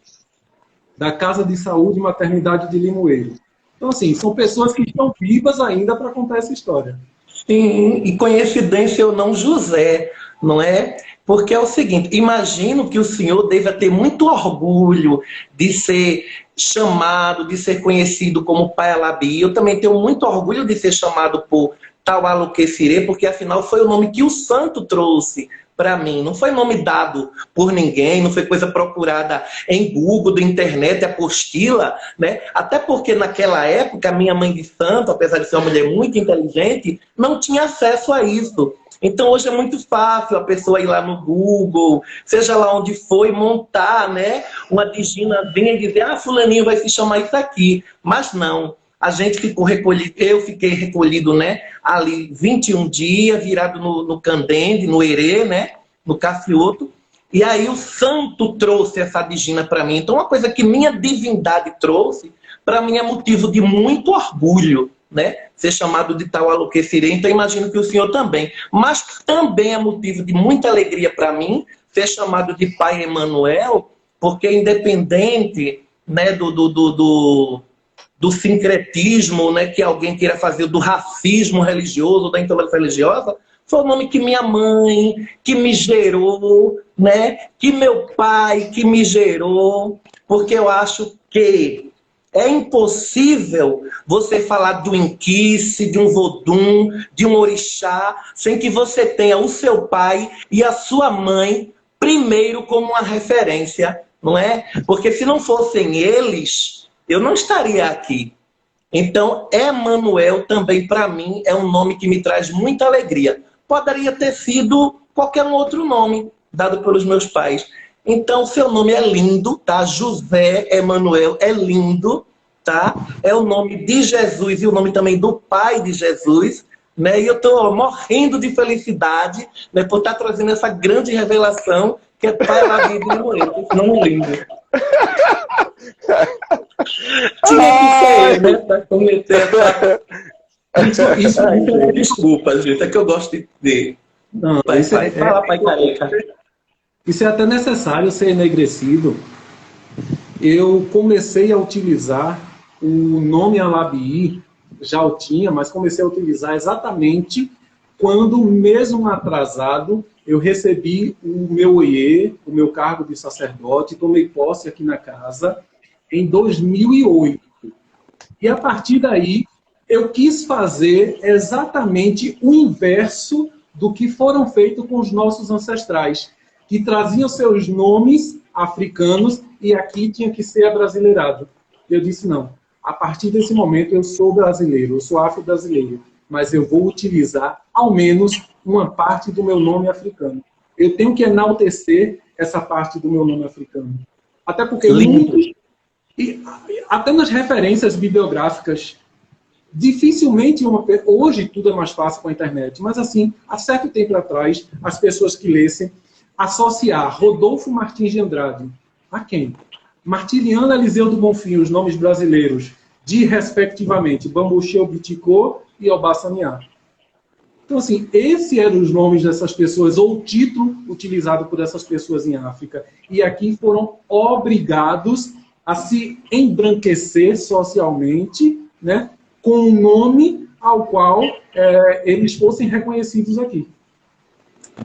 da Casa de Saúde e Maternidade de Limoeiro. Então, assim, são pessoas que estão vivas ainda para contar essa história. Sim, e coincidência ou não, José, não é? Porque é o seguinte, imagino que o senhor deva ter muito orgulho de ser chamado, de ser conhecido como Pai Alabi. Eu também tenho muito orgulho de ser chamado por Taualuquecirê, porque afinal foi o nome que o santo trouxe para mim. Não foi nome dado por ninguém, não foi coisa procurada em Google, da internet, apostila, né? Até porque naquela época, a minha mãe de santo, apesar de ser uma mulher muito inteligente, não tinha acesso a isso. Então hoje é muito fácil a pessoa ir lá no Google, seja lá onde for, e montar, né, uma digina, vinha dizer: ah, fulaninho vai se chamar isso aqui. Mas não. A gente ficou recolhido, eu fiquei recolhido, né, ali 21 dias, virado no candende, no herê, né, no cafioto. E aí o santo trouxe essa digina para mim. Então uma coisa que minha divindade trouxe, para mim é motivo de muito orgulho, né, ser chamado de Taualuquecirê. Então imagino que o senhor também. Mas também é motivo de muita alegria para mim ser chamado de Pai Emanuel, porque independente, né, do sincretismo, né, que alguém queira fazer, do racismo religioso, da intolerância religiosa, foi o nome que minha mãe, que me gerou, né, que meu pai, que me gerou, porque eu acho que É impossível você falar do Inquice, de um Vodum, de um orixá, sem que você tenha o seu pai e a sua mãe primeiro como uma referência, não é? Porque se não fossem eles, eu não estaria aqui. Então, Emanuel também, para mim, é um nome que me traz muita alegria. Poderia ter sido qualquer um outro nome dado pelos meus pais. Então, seu nome é lindo, tá? José Emanuel é lindo, tá? É o nome de Jesus e o nome também do pai de Jesus, né? E eu estou morrendo de felicidade, né, por estar trazendo essa grande revelação que é pai da vida e Emanuel. Esse nome é lindo. Tinha que ser, né? Para cometer essa... Desculpa, gente, é que eu gosto de dizer. Não, Pai, fala, pai careca. Isso é até necessário ser enegrecido. Eu comecei a utilizar o nome Alabii, já o tinha, mas comecei a utilizar exatamente quando, mesmo atrasado, eu recebi o meu oiê, o meu cargo de sacerdote, tomei posse aqui na casa em 2008. E a partir daí, eu quis fazer exatamente o inverso do que foram feitos com os nossos ancestrais, que traziam seus nomes africanos e aqui tinha que ser abrasileirado. Eu disse, não, a partir desse momento eu sou brasileiro, eu sou afro-brasileiro, mas eu vou utilizar ao menos uma parte do meu nome africano. Eu tenho que enaltecer essa parte do meu nome africano. Até porque muitos, e até nas referências bibliográficas, dificilmente hoje tudo é mais fácil com a internet, mas assim, há certo tempo atrás, as pessoas que lessem associar Rodolfo Martins de Andrade a quem? Martiliano Eliseu do Bonfim, os nomes brasileiros, de, respectivamente, Bambucheu Biticô e Obassaniá. Então, assim, esses eram os nomes dessas pessoas, ou o título utilizado por essas pessoas em África. E aqui foram obrigados a se embranquecer socialmente, né, com um nome ao qual eles fossem reconhecidos aqui.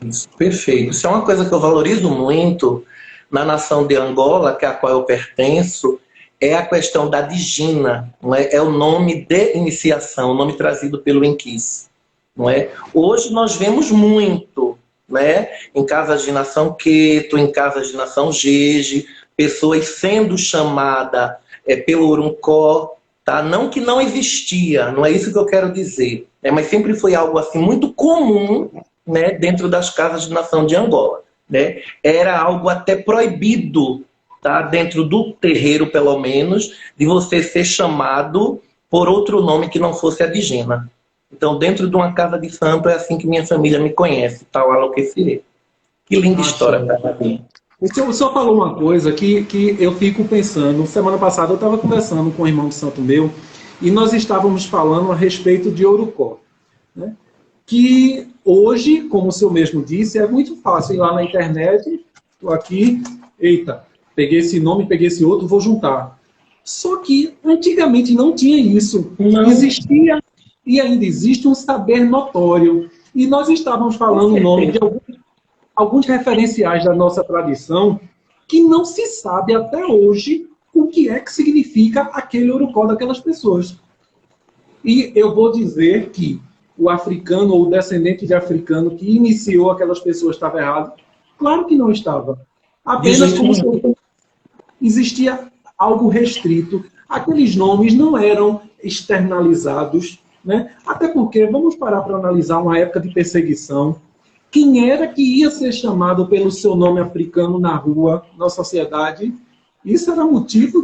Isso, perfeito. Isso é uma coisa que eu valorizo muito na nação de Angola, que é a qual eu pertenço, é a questão da Digina, não é? É o nome de iniciação, o nome trazido pelo Inquice, não é? Hoje nós vemos muito, né, em casas de nação Queto, em casas de nação Jeje, pessoas sendo chamadas pelo Uruncó, tá? Não que não existia, não é isso que eu quero dizer, né? Mas sempre foi algo assim muito comum, né, dentro das casas de nação de Angola, né? Era algo até proibido, tá? Dentro do terreiro, pelo menos, de você ser chamado por outro nome que não fosse a Digina. Então, dentro de uma casa de santo, é assim que minha família me conhece, tal Aloquecirê. Que linda história para mim. O senhor falou uma coisa que eu fico pensando. Semana passada eu estava conversando com um irmão de santo meu e nós estávamos falando a respeito de Orucó, né? Que hoje, como o senhor mesmo disse, é muito fácil ir lá na internet, estou aqui, eita, peguei esse nome, peguei esse outro, vou juntar. Só que antigamente não tinha isso. Não existia, e ainda existe, um saber notório. E nós estávamos falando o nome de alguns referenciais da nossa tradição que não se sabe até hoje o que é que significa aquele Orucó daquelas pessoas. E eu vou dizer que o africano ou o descendente de africano que iniciou aquelas pessoas estava errado? Claro que não estava. Apenas como existia algo restrito. Aqueles nomes não eram externalizados, né? Até porque, vamos parar para analisar uma época de perseguição. Quem era que ia ser chamado pelo seu nome africano na rua, na sociedade? Isso era motivo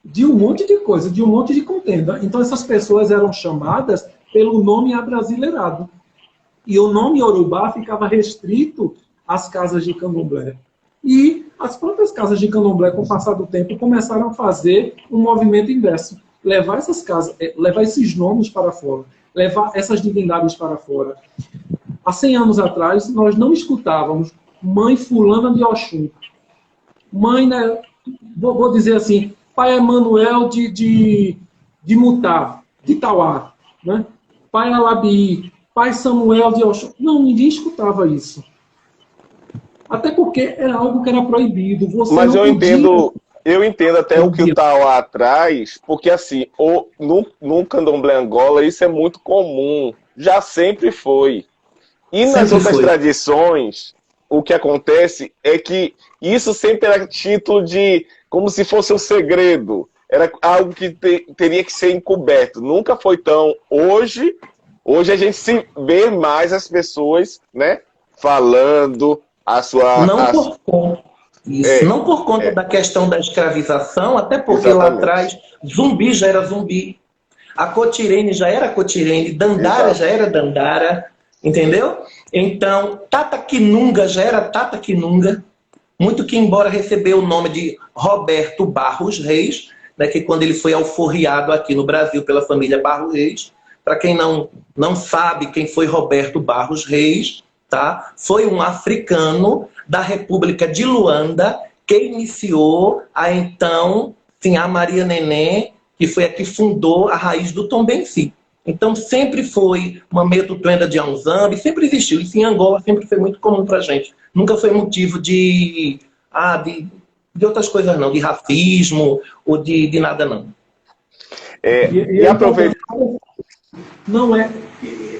de um monte de coisa, de um monte de contenda. Então essas pessoas eram chamadas pelo nome abrasileirado. E o nome Yorubá ficava restrito às casas de candomblé. E as próprias casas de candomblé, com o passar do tempo, começaram a fazer um movimento inverso. Levar essas casas, levar esses nomes para fora. Levar essas divindades para fora. Há 100 anos atrás, nós não escutávamos mãe fulana de Oxum. Mãe, né, vou dizer assim, pai Emanuel de Mutá, de Itauá, né? Pai Alabii, pai Samuel de Oxum. Não, ninguém escutava isso. Até porque era algo que era proibido. Você mas não eu podia... entendo, Eu entendo até o que o Tauá traz, porque assim, no candomblé Angola isso é muito comum, já sempre foi. E nas Sempre outras foi. tradições, o que acontece é que isso sempre era título de, como se fosse um segredo, era algo que teria que ser encoberto, nunca foi tão... Hoje a gente se vê mais as pessoas, né, falando a sua... Não por conta. Isso, não por conta da questão da escravização, até porque lá Exatamente. atrás zumbi já era zumbi, a Cotirene já era Cotirene, Dandara Exato. já era Dandara, entendeu? Então, Tata Quinunga já era Tata Quinunga, muito que embora recebeu o nome de Roberto Barros Reis, né, que quando ele foi alforriado aqui no Brasil pela família Barros Reis, para quem não sabe quem foi Roberto Barros Reis, tá? Foi um africano da República de Luanda que iniciou a então Sinhá Maria Neném, que foi a que fundou a raiz do Tombense. Então sempre foi uma metutuenda de Anzambi, sempre existiu. Isso em Angola sempre foi muito comum para a gente. Nunca foi motivo de outras coisas não, de racismo ou de nada não. E aproveita... Não é.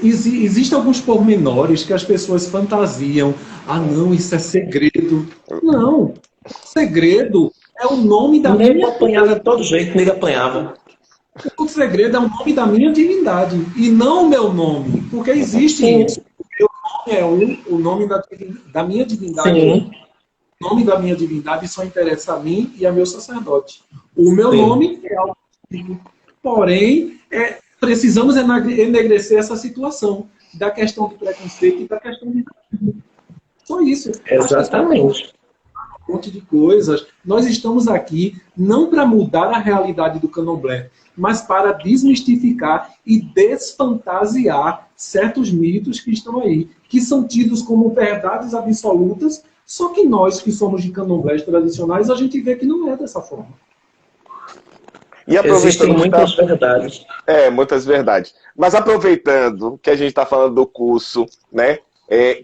Existem alguns pormenores que as pessoas fantasiam. Ah, não, isso é segredo. Não. Segredo é o nome da Nego minha... apanhava de todo jeito, nego apanhava. O segredo é o nome da minha divindade e não o meu nome. Porque existe isso. O meu nome é o nome da minha divindade. Sim. O nome da minha divindade só interessa a mim e a meu sacerdote. O meu Sim. nome é algo. Porém, precisamos enegrecer essa situação da questão do preconceito e da questão de... Só isso. Exatamente. Um monte de coisas. Nós estamos aqui não para mudar a realidade do candomblé, mas para desmistificar e desfantasiar certos mitos que estão aí, que são tidos como verdades absolutas, só que nós que somos de candomblés tradicionais, a gente vê que não é dessa forma. E existem muitas verdades. Muitas verdades. Mas aproveitando que a gente está falando do curso, né?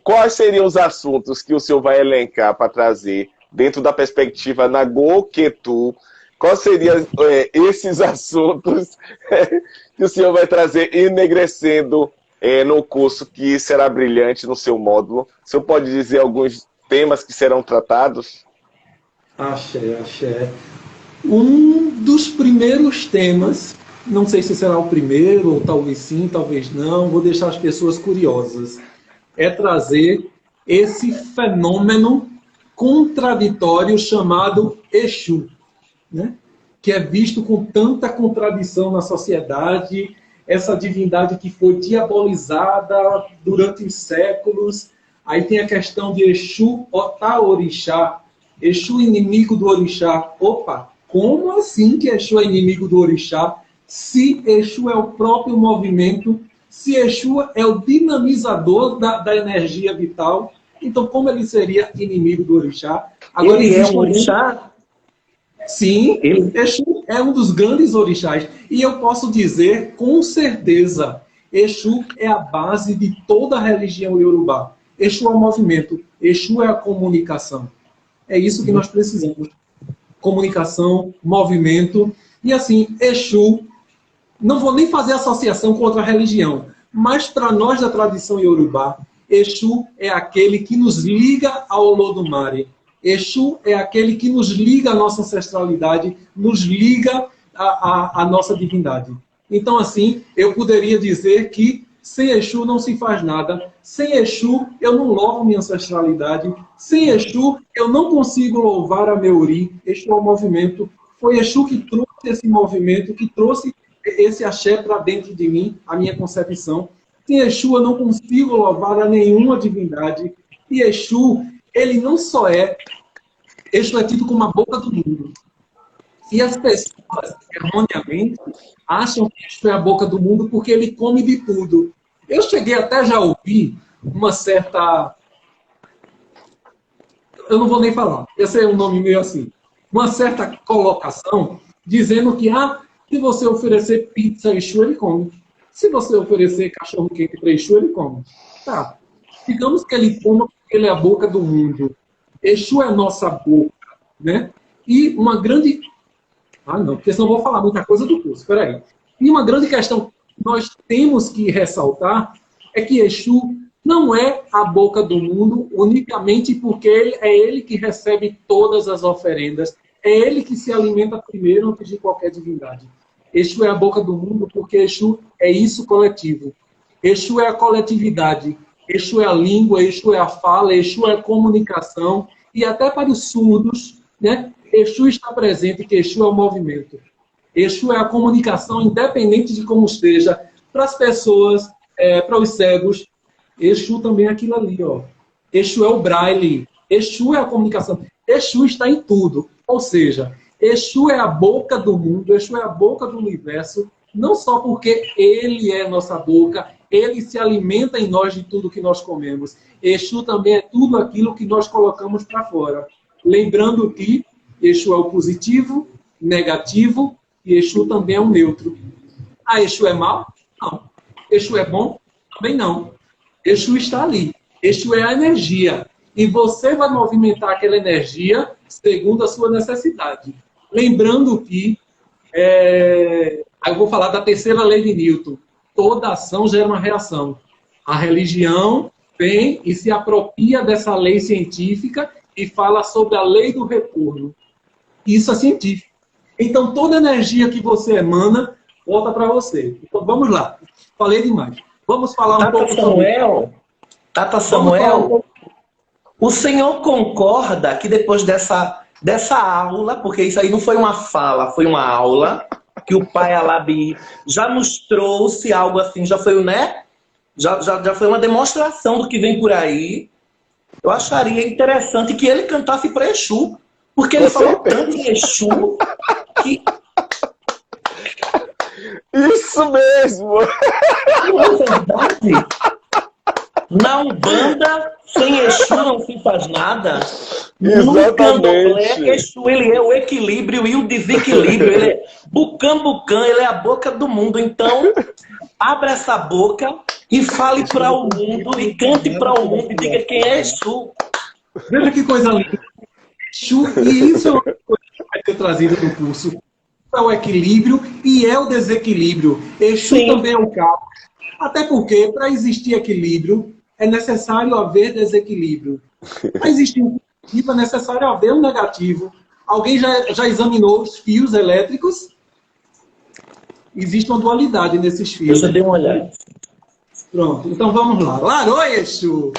Quais seriam os assuntos que o senhor vai elencar para trazer dentro da perspectiva Nagô Ketu? Quais seriam esses assuntos que o senhor vai trazer enegrecendo no curso que será brilhante no seu módulo? O senhor pode dizer alguns temas que serão tratados? Axé. Um dos primeiros temas, não sei se será o primeiro, ou talvez sim, talvez não, vou deixar as pessoas curiosas, é trazer esse fenômeno contraditório chamado Exu, né? Que é visto com tanta contradição na sociedade, essa divindade que foi diabolizada durante os séculos. Aí tem a questão de Exu Otá-Orixá, Exu inimigo do Orixá. Opa, como assim que Exu é inimigo do Orixá? Se Exu é o próprio movimento, se Exu é o dinamizador da energia vital, então como ele seria inimigo do Orixá? Agora, ele é um orixá? Sim, Exu é um dos grandes orixás. E eu posso dizer com certeza, Exu é a base de toda a religião iorubá. Exu é o movimento, Exu é a comunicação. É isso que nós precisamos. Comunicação, movimento. E assim, Exu, não vou nem fazer associação com outra religião, mas para nós da tradição iorubá, Exu é aquele que nos liga ao Olodumare. Exu é aquele que nos liga à nossa ancestralidade, nos liga à nossa divindade. Então, assim, eu poderia dizer que sem Exu não se faz nada. Sem Exu eu não louvo minha ancestralidade. Sem Exu eu não consigo louvar a Meuri. Exu é o movimento. Foi Exu que trouxe esse movimento, que trouxe esse axé para dentro de mim, a minha concepção. Sem Exu eu não consigo louvar a nenhuma divindade. E Exu, ele não só é... Exu é tido como a boca do mundo. E as pessoas, erroneamente, acham que Exu é a boca do mundo porque ele come de tudo. Eu cheguei até já a ouvir uma certa... Eu não vou nem falar. Esse é um nome meio assim. Uma certa colocação dizendo que, se você oferecer pizza a Exu, ele come. Se você oferecer cachorro-quente para Exu, ele come. Tá. Digamos que ele coma porque ele é a boca do mundo. Exu é a nossa boca, né? E uma grande... Ah, não, porque senão eu vou falar muita coisa do curso, peraí. E uma grande questão que nós temos que ressaltar é que Exu não é a boca do mundo unicamente porque é ele que recebe todas as oferendas, é ele que se alimenta primeiro antes de qualquer divindade. Exu é a boca do mundo porque Exu é isso coletivo. Exu é a coletividade, Exu é a língua, Exu é a fala, Exu é a comunicação, e até para os surdos, né, Exu está presente, que Exu é o movimento. Exu é a comunicação, independente de como esteja, para as pessoas, para os cegos. Exu também é aquilo ali, ó. Exu é o braille, Exu é a comunicação. Exu está em tudo. Ou seja, Exu é a boca do mundo, Exu é a boca do universo, não só porque ele é nossa boca, ele se alimenta em nós de tudo que nós comemos. Exu também é tudo aquilo que nós colocamos para fora. Lembrando que Exu é o positivo, negativo, e Exu também é o neutro. Ah, Exu é mau? Não. Exu é bom? Também não. Exu está ali. Exu é a energia. E você vai movimentar aquela energia segundo a sua necessidade. Lembrando que, eu vou falar da terceira lei de Newton. Toda ação gera uma reação. A religião vem e se apropria dessa lei científica e fala sobre a lei do retorno. Isso é científico. Então, toda energia que você emana, volta para você. Então, vamos lá. Falei demais. Vamos falar um pouco sobre... Tata Samuel, o senhor concorda que depois dessa aula, porque isso aí não foi uma fala, foi uma aula, que o Pai Alabi já nos trouxe algo assim, já foi, né? Já foi uma demonstração do que vem por aí. Eu acharia interessante que ele cantasse para Exu, porque ele falou tanto em Exu que... Isso mesmo! Não é verdade? Na Umbanda, sem Exu não se faz nada. No Candomblé, Exu ele é o equilíbrio e o desequilíbrio. Ele é bucam, ele é a boca do mundo. Então, abra essa boca e fale para o mundo e cante para o mundo e diga quem é Exu. Veja que coisa linda. Exu, e isso é uma coisa que vai ser trazida no curso. É o equilíbrio e é o desequilíbrio. Exu Sim. também é o caos. Até porque, para existir equilíbrio, é necessário haver desequilíbrio. Para existir um positivo, é necessário haver um negativo. Alguém já examinou os fios elétricos? Existe uma dualidade nesses fios. Eu já dei uma olhada. Pronto, então vamos lá. Larô, Exu!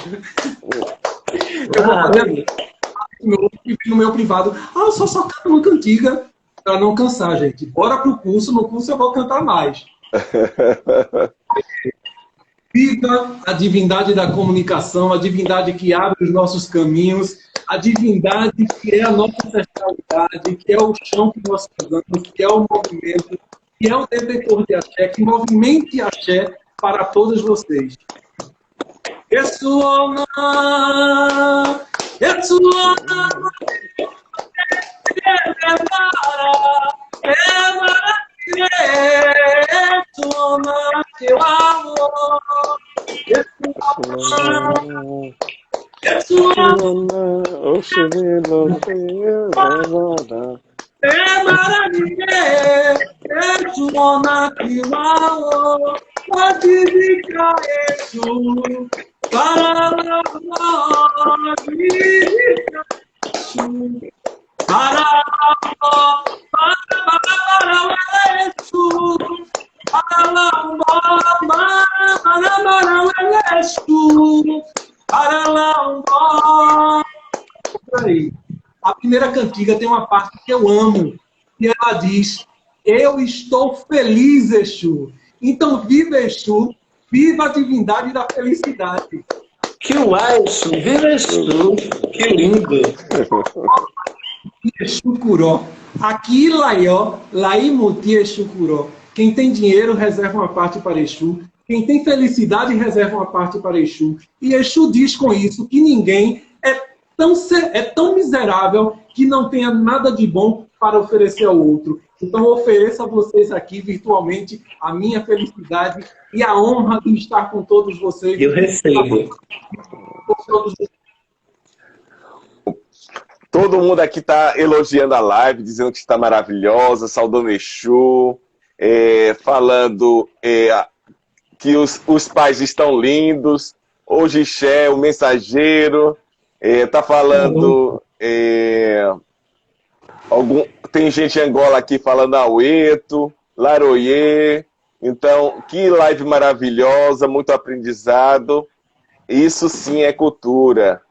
Eu vou fazer no meu privado. Eu só canto uma cantiga para não cansar, gente. Bora pro curso. No curso eu vou cantar mais. Viva a divindade da comunicação, a divindade que abre os nossos caminhos, a divindade que é a nossa ancestralidade, que é o chão que nós pisamos, que é o movimento, que é o detentor de axé, que movimente axé para todos vocês. Exuona, Exuona, A primeira cantiga tem uma parte que eu amo, e ela diz: eu estou feliz, Exu. Então, viva Exu, viva a divindade da felicidade. Que uai, Exu, viva Exu, que lindo. Exu curó. Aqui, Laió, Laimuti Exu curó. Quem tem dinheiro, reserva uma parte para Exu. Quem tem felicidade, reserva uma parte para Exu. E Exu diz com isso que ninguém é tão miserável que não tenha nada de bom para oferecer ao outro. Então, ofereço a vocês aqui, virtualmente, a minha felicidade e a honra de estar com todos vocês. Eu recebo. Todo mundo aqui está elogiando a live, dizendo que está maravilhosa, saudando Exu, falando que os pais estão lindos. O Gixé, o mensageiro, está falando... tem gente em Angola aqui falando Aueto, Laroyer. Então, que live maravilhosa, muito aprendizado. Isso sim é cultura.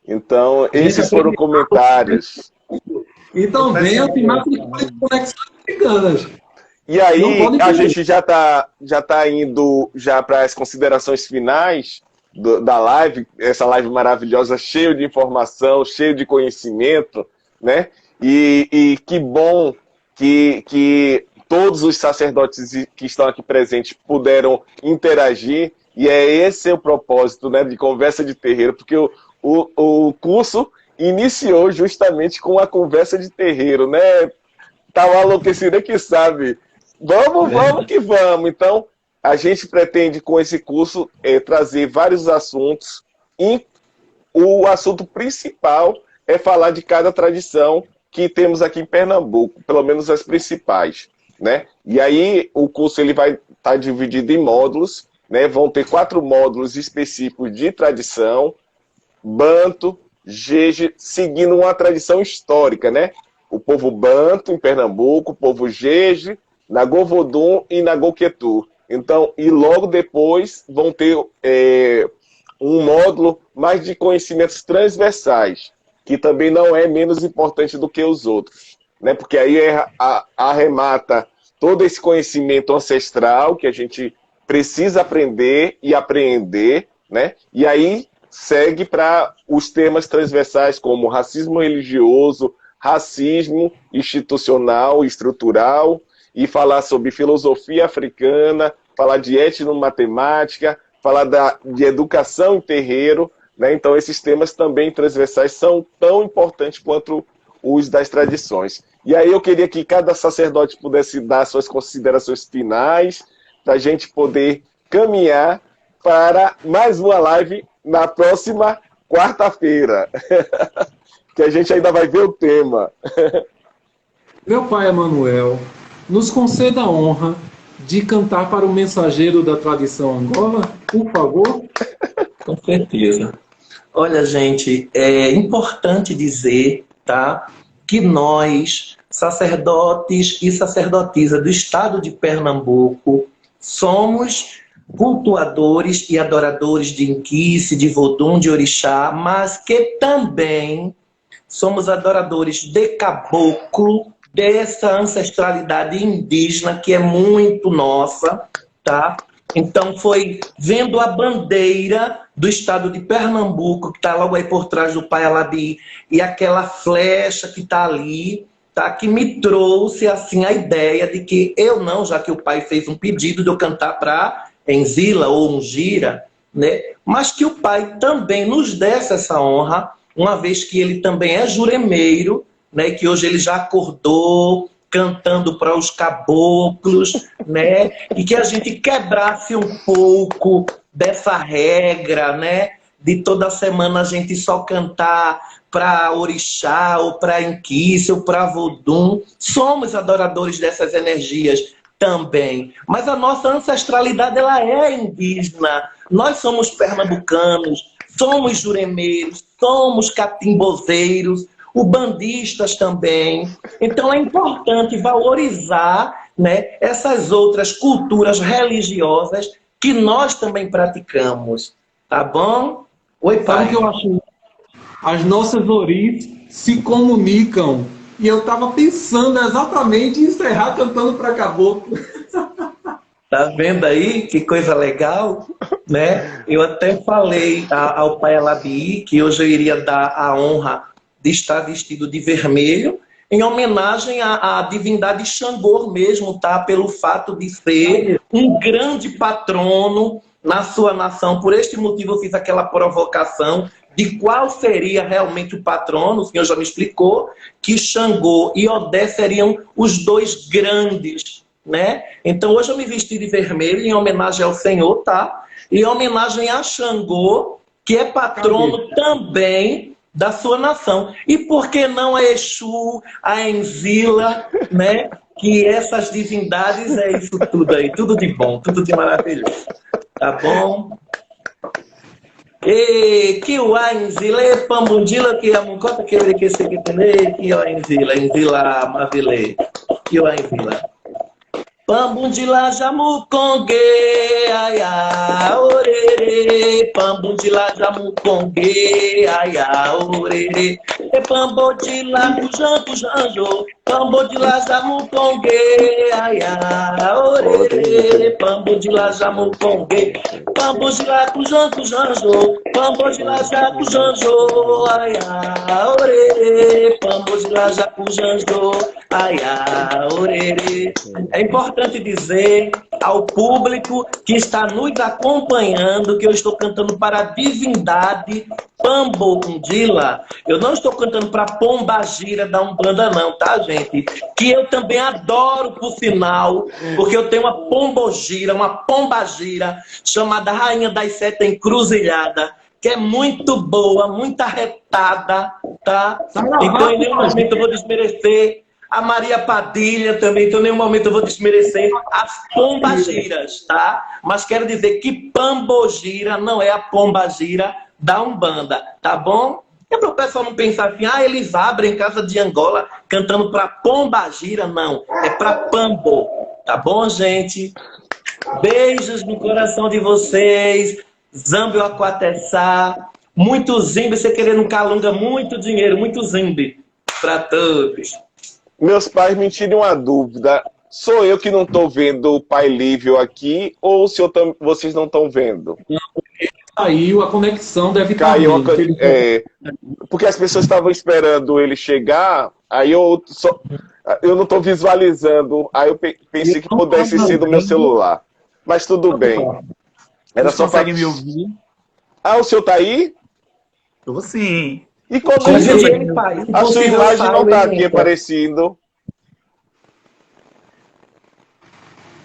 Então, esses foram comentários. Então, venham que matricule conexões africanas. E aí, a gente já tá indo já para as considerações finais da live, essa live maravilhosa, cheia de informação, cheia de conhecimento, né? E que bom que todos os sacerdotes que estão aqui presentes puderam interagir, e esse o propósito, né, de Conversa de Terreiro, porque o curso iniciou justamente com a conversa de terreiro, né? Tá uma enlouquecida que sabe. Vamos que vamos. Então, a gente pretende com esse curso trazer vários assuntos, e o assunto principal é falar de cada tradição que temos aqui em Pernambuco, pelo menos as principais, né? E aí o curso ele vai estar dividido em módulos, né? Vão ter 4 módulos específicos de tradição, Banto, Jeje, seguindo uma tradição histórica, né? O povo Banto em Pernambuco, o povo Jeje, Nagovodum e Nagoquetu. Então, e logo depois vão ter um módulo mais de conhecimentos transversais, que também não é menos importante do que os outros, né? Porque aí arremata todo esse conhecimento ancestral que a gente precisa aprender e apreender, né? E aí segue para os temas transversais como racismo religioso, racismo institucional e estrutural, e falar sobre filosofia africana, falar de etnomatemática, falar de educação em terreiro, né? Então esses temas também transversais são tão importantes quanto os das tradições. E aí eu queria que cada sacerdote pudesse dar suas considerações finais, para a gente poder caminhar para mais uma live na próxima quarta-feira, que a gente ainda vai ver o tema. Meu pai Emanuel, nos conceda a honra de cantar para o mensageiro da tradição Angola, por favor. Com certeza. Olha, gente, é importante dizer, tá, que nós, sacerdotes e sacerdotisas do estado de Pernambuco, somos cultuadores e adoradores de Inquice, de Vodum, de Orixá, mas que também somos adoradores de caboclo, dessa ancestralidade indígena que é muito nossa, tá? Então foi vendo a bandeira do estado de Pernambuco, que está logo aí por trás do Pai Alabi, e aquela flecha que está ali, tá? Que me trouxe assim a ideia de que eu não, já que o pai fez um pedido de eu cantar para Enzila ou Ungira, né? Mas que o pai também nos desse essa honra, uma vez que ele também é juremeiro, né? Que hoje ele já acordou cantando para os caboclos, né? E que a gente quebrasse um pouco dessa regra, né? De toda semana a gente só cantar para Orixá, ou para Inquice, ou para Vodum. Somos adoradores dessas energias também. Mas a nossa ancestralidade, ela é indígena. Nós somos pernambucanos, somos juremeiros, somos catimbozeiros, ubandistas também. Então é importante valorizar, né, essas outras culturas religiosas que nós também praticamos. Tá bom? Oi, pai. Sabe o que eu acho? As nossas origens se comunicam. E eu estava pensando exatamente em encerrar cantando para caboclo. Tá vendo aí que coisa legal, né? Eu até falei ao pai Alabi que hoje eu iria dar a honra de estar vestido de vermelho, em homenagem à divindade Xangô mesmo, tá? Pelo fato de ser um grande patrono na sua nação. Por este motivo eu fiz aquela provocação de qual seria realmente o patrono. O senhor já me explicou que Xangô e Odé seriam os dois grandes, né? Então hoje eu me vesti de vermelho em homenagem ao Senhor, tá? E em homenagem a Xangô, que é patrono também da sua nação. E por que não a Exu, a Enzila, né? Que essas divindades é isso tudo aí, tudo de bom, tudo de maravilhoso. Tá bom? E que o Enzila, Pambundila, que a Mucota que ele que se que tem, que o Enzila, Mavilê, que o Enzila. Pambundila jamucongue, aiá, orerê. Pambundila jamucongue, aiá, orerê. E pambodila cujan cujanjo. Pambodila jamucongue, aiá, orerê. Pambodila jamucongue. Pambodila cujan cujanjo. Pambodila jacujanjo, aiá, orerê. Pambodila jacujanjo, aiá, orerê. É importante dizer ao público que está nos acompanhando que eu estou cantando para a divindade Pambundila. Eu não estou cantando para a Pombagira da Umbanda não, tá, gente? Que eu também adoro, por sinal, porque eu tenho uma Pombogira, uma Pombagira, chamada Rainha das Sete Encruzilhada, que é muito boa, muito arretada, tá? Então, em nenhum momento eu vou desmerecer a Maria Padilha também, então em nenhum momento eu vou desmerecer as pombagiras, tá? Mas quero dizer que Pambogira não é a Pombagira da Umbanda, tá bom? É para o pessoal não pensar assim, eles abrem Casa de Angola cantando para Pombagira, não. É para Pambo, tá bom, gente? Beijos no coração de vocês. Zambio Aquatessá. Muito zimbi, você querendo um calunga, muito dinheiro, muito zimbi para todos. Meus pais me tirem uma dúvida. Sou eu que não estou vendo o Pai Lívio aqui ou o senhor vocês não estão vendo? Caiu, a conexão deve estar Caiu, porque as pessoas estavam esperando ele chegar, aí eu não estou visualizando, aí eu pensei que pudesse ser do meu celular. Mas tudo bem. Era só consegue me ouvir? O senhor está aí? Tô sim. E como a sua imagem não está aqui aparecendo?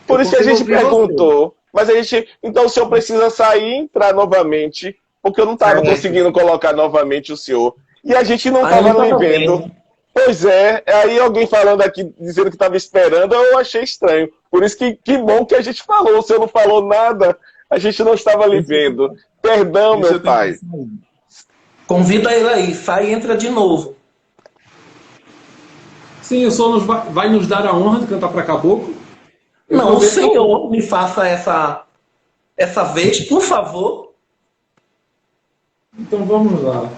Por isso que a gente perguntou. Mas a gente. Então o senhor precisa sair e entrar novamente. Porque eu não estava conseguindo colocar novamente o senhor. E a gente não estava lhe vendo. Pois é, aí alguém falando aqui, dizendo que estava esperando, eu achei estranho. Por isso que bom que a gente falou. O senhor não falou nada, a gente não estava lhe vendo. Perdão, meu pai. Convida ele aí, sai e entra de novo. Sim, o senhor vai nos dar a honra de cantar para Caboclo? Não, o senhor me faça essa vez, por favor. Então vamos lá.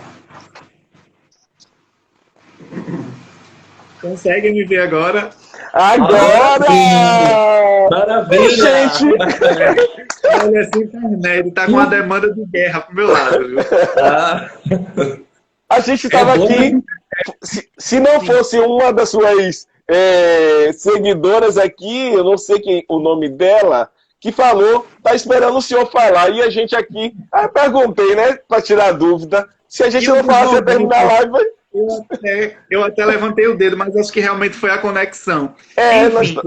Consegue me ver agora? Agora! Maravilha! Gente! Olha essa internet, tá com uma demanda de guerra pro meu lado, viu? A gente estava aqui, se não fosse uma das suas seguidoras aqui, eu não sei o nome dela, que falou, tá esperando o senhor falar, e a gente aqui, aí eu perguntei, né, para tirar dúvida, se a gente não falasse até terminar a live... Eu até levantei o dedo, mas acho que realmente foi a conexão. Enfim,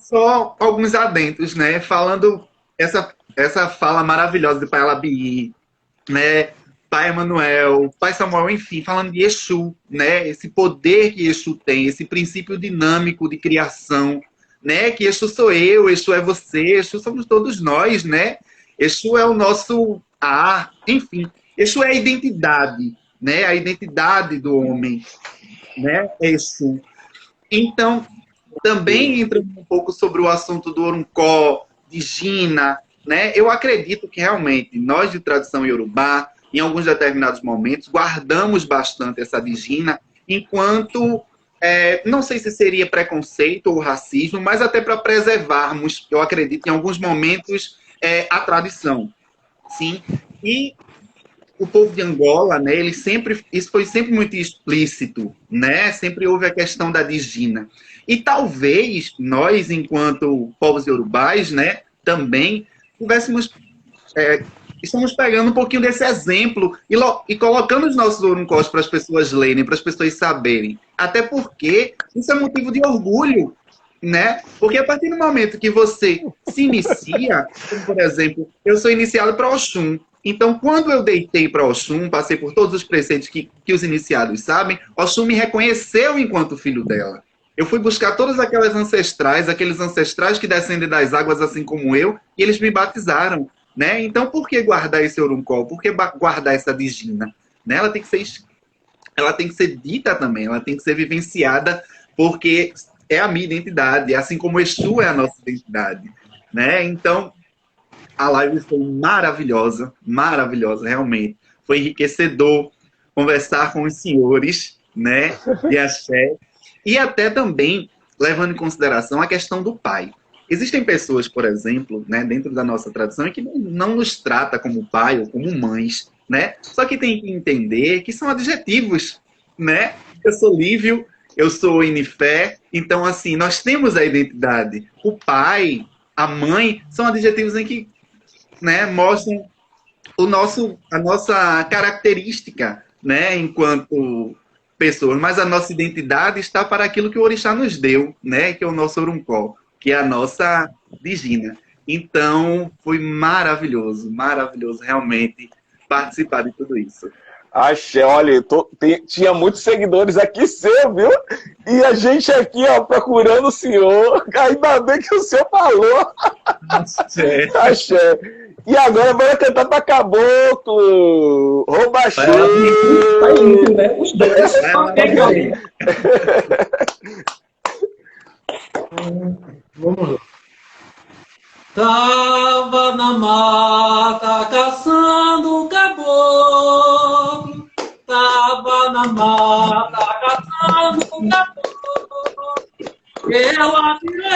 só alguns adentos, né? Falando essa fala maravilhosa de Pai Alabi, né? Pai Emanuel, Pai Samuel, enfim, falando de Exu, né? Esse poder que Exu tem, esse princípio dinâmico de criação, né? Que Exu sou eu, Exu é você, Exu somos todos nós, né? Exu é o nosso enfim, Exu é a identidade, né? A identidade do homem, né? Exu. Então, também entra um pouco sobre o assunto do Oruncó, de Gina, né? Eu acredito que realmente nós de tradição iorubá, em alguns determinados momentos, guardamos bastante essa de Gina, enquanto, não sei se seria preconceito ou racismo, mas até para preservarmos, eu acredito, em alguns momentos, a tradição. Sim? E o povo de Angola, né, isso foi sempre muito explícito, né? Sempre houve a questão da digina. E talvez nós, enquanto povos iorubais, né, também estamos pegando um pouquinho desse exemplo e colocando os nossos oruncós para as pessoas lerem, para as pessoas saberem. Até porque isso é motivo de orgulho, né? Porque a partir do momento que você se inicia, como por exemplo, eu sou iniciado para Oxum, Então, quando eu deitei para Oxum, passei por todos os preceitos que os iniciados sabem, Oxum me reconheceu enquanto filho dela. Eu fui buscar todas aquelas ancestrais, aqueles ancestrais que descendem das águas assim como eu, e eles me batizaram, né? Então, por que guardar esse Oruncol? Por que guardar essa Digina? Né? Ela tem que ser dita também, ela tem que ser vivenciada, porque é a minha identidade, assim como Exu é a nossa identidade, né? Então, a live foi maravilhosa, maravilhosa, realmente. Foi enriquecedor conversar com os senhores, né, de axé, e até também levando em consideração a questão do pai. Existem pessoas, por exemplo, né, dentro da nossa tradição, que não nos trata como pai ou como mães, né? Só que tem que entender que são adjetivos, né? Eu sou Lívio, eu sou Inifé, então, assim, nós temos a identidade. O pai, a mãe, são adjetivos em que, né, mostram a nossa característica, né, enquanto pessoas, mas a nossa identidade está para aquilo que o orixá nos deu, né, que é o nosso Oruncó, que é a nossa Digina. Então, foi maravilhoso, maravilhoso realmente participar de tudo isso. Axé, olha, tinha muitos seguidores aqui seu, viu? E a gente aqui, ó, procurando o senhor. Ainda bem que o senhor falou. Axé. Axé. E agora bora cantar pra Caboclo. Rouba Axé. Tá lindo, né? Os dois. Vamos lá. Tava na mata caçando caboclo. Tava na mata caçando caboclo. Eu atirei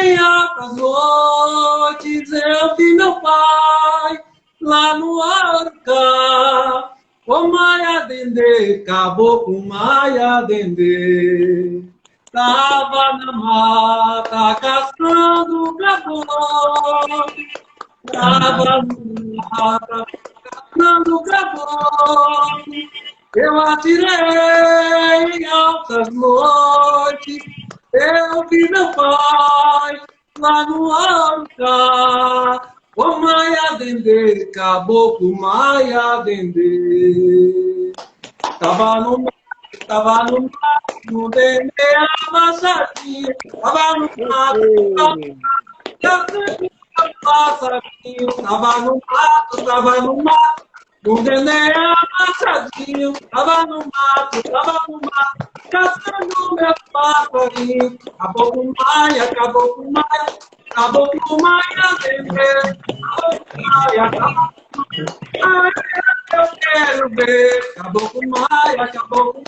em altas noites. Eu vi meu pai lá no Arca. O Maia Dendê, caboclo Maia Dendê. Tava na mata caçando caboclo. Tava na mata caçando caboclo. Eu atirei em altas noites. Eu vi meu pai lá no altar. O Maia Dendê, caboclo Maia Dendê. Tava no mato, no Dendê amassadinho. Tava no mato, passarinho. Tava no mato, no Dendê amassadinho. Tava no mato, caçando meu passarinho. Caboclo Maia, caboclo Maia Dendê. Caboclo Maia, eu quero ver. Caboclo Maia, caboclo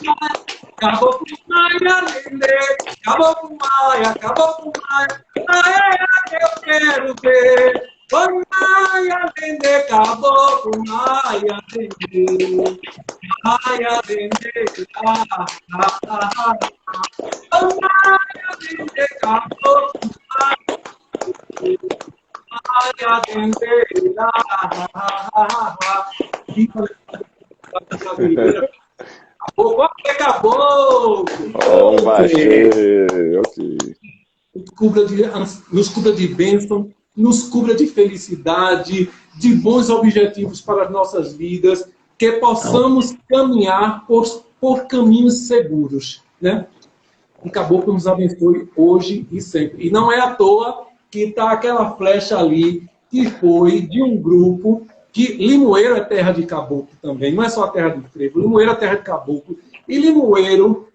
Maia Dendê. Caboclo Maia, eu quero ver. Oh, Maia Dendê, caboclo Maia Dendê. Maia Dendê, oh, Maia Dendê, caboclo Maia Dendê. Acabou, acabou! Ok. Nos cubra de bênção, nos cubra de felicidade, de bons objetivos para as nossas vidas, que possamos caminhar por caminhos seguros, né? E Caboclo nos abençoe hoje e sempre. E não é à toa que está aquela flecha ali, que foi de um grupo que Limoeiro é terra de Caboclo também, não é só a terra de frevo, Limoeiro é terra de Caboclo. E Limoeiro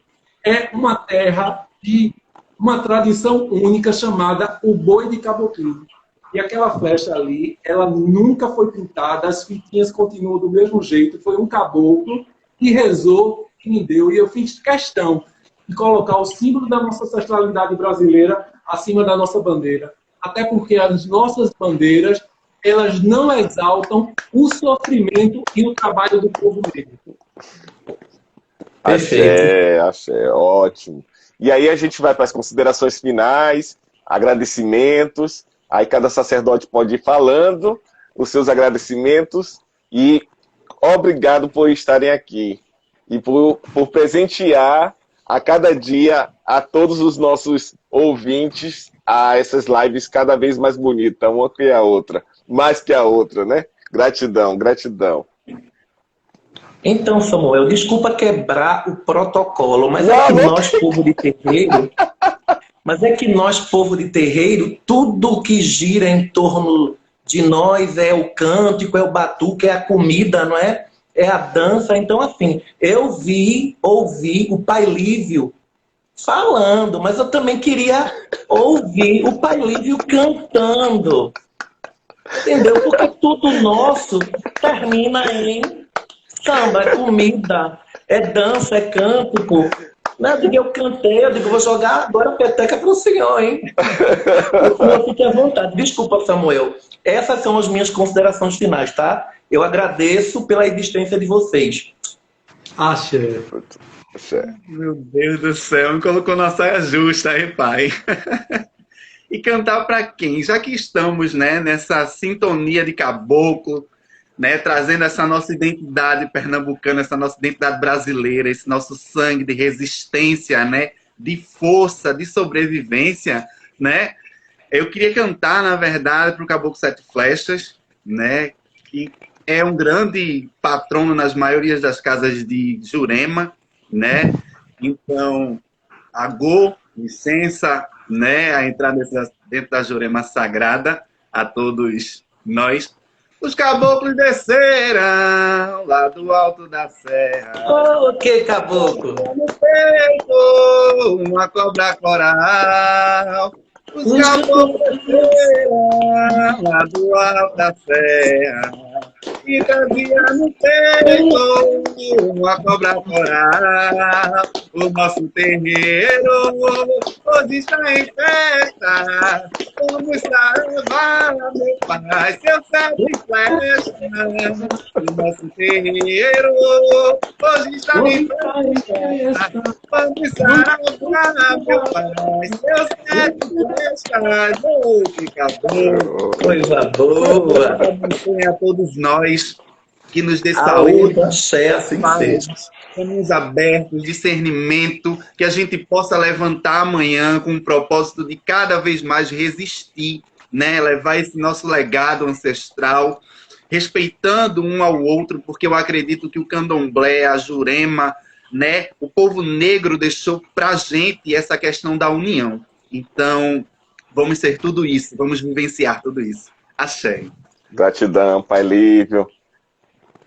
é uma terra de uma tradição única chamada o boi de Caboclinho. E aquela flecha ali, ela nunca foi pintada, as fitinhas continuam do mesmo jeito. Foi um caboclo que rezou, que me deu. E eu fiz questão de colocar o símbolo da nossa ancestralidade brasileira acima da nossa bandeira. Até porque as nossas bandeiras, elas não exaltam o sofrimento e o trabalho do povo negro. Axé, axé, ótimo. E aí a gente vai para as considerações finais, agradecimentos. Aí cada sacerdote pode ir falando os seus agradecimentos e obrigado por estarem aqui e por presentear a cada dia a todos os nossos ouvintes a essas lives cada vez mais bonitas, uma que a outra, mais que a outra, né? Gratidão, gratidão. Então, Samuel, desculpa quebrar o protocolo, mas é que nós, povo de terreiro, tudo que gira em torno de nós é o cântico, é o batuque, é a comida, não é? É a dança. Então, assim, eu ouvi o Pai Lívio falando, mas eu também queria ouvir o Pai Lívio cantando. Entendeu? Porque tudo nosso termina em samba, é comida, é dança, é cântico. Eu digo, eu cantei, eu digo, vou jogar agora a peteca pro senhor, hein? O senhor fique à vontade. Desculpa, Samuel. Essas são as minhas considerações finais, tá? Eu agradeço pela existência de vocês. Axé. Meu Deus do céu, me colocou na saia justa aí, pai. E cantar para quem? Já que estamos, né, nessa sintonia de caboclo, né, trazendo essa nossa identidade pernambucana, essa nossa identidade brasileira, esse nosso sangue de resistência, né, de força, de sobrevivência, né? Eu queria cantar, na verdade, para o Caboclo Sete Flechas, né, que é um grande patrono nas maiorias das casas de Jurema, né? Então, licença, né, a entrar dentro da Jurema Sagrada, a todos nós. Os caboclos desceram lá do alto da serra. Oh, que caboclo! No peito, uma cobra coral. Os caboclos desceram lá do alto da serra. E trazia no peito uma cobra coral. O nosso terreiro hoje está em festa. Vamos salvar, meu pai, seu sete flechas. O nosso terreiro hoje está em festa. Vamos salvar, meu pai, seu sete flechas. Oh, que caboclo. Coisa boa! A todos nós que nos dê Saúde, saúde, axé, assim seja. caminhos abertos, discernimento, que a gente possa levantar amanhã com o propósito de cada vez mais resistir, né? Levar esse nosso legado ancestral, respeitando um ao outro, porque eu acredito que o candomblé, a Jurema, né? O povo negro deixou pra gente essa questão da união. Então, vamos ser tudo isso, vamos vivenciar tudo isso. Axé. Gratidão, Pai Lívio.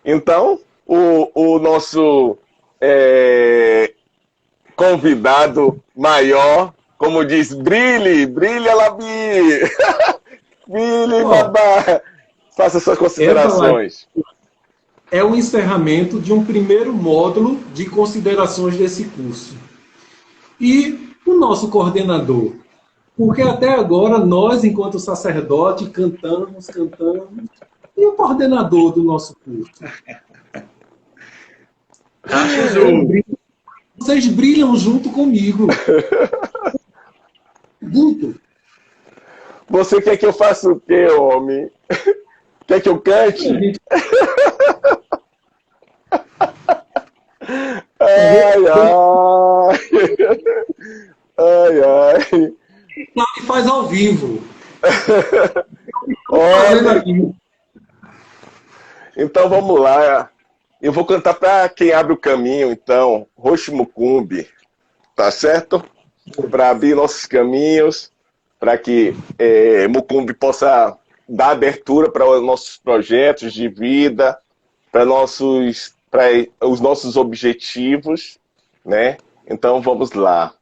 Então, o nosso convidado maior, como diz, brilhe, brilha, Labi! Brilhe, babá! Faça suas considerações. É o encerramento de um primeiro módulo de considerações desse curso. E o nosso coordenador? Porque até agora nós, enquanto sacerdote, cantamos. E o coordenador do nosso curso? Vocês brilham junto comigo. Junto. Você quer que eu faça o quê, homem? Quer que eu cante? Ai, ai. Ai, ai. E faz ao vivo. Olha, então vamos lá. Eu vou cantar para quem abre o caminho, então, Roxo Mucumbi, tá certo? Para abrir nossos caminhos, para que Mucumbi possa dar abertura para os nossos projetos de vida, para os nossos objetivos, né? Então vamos lá.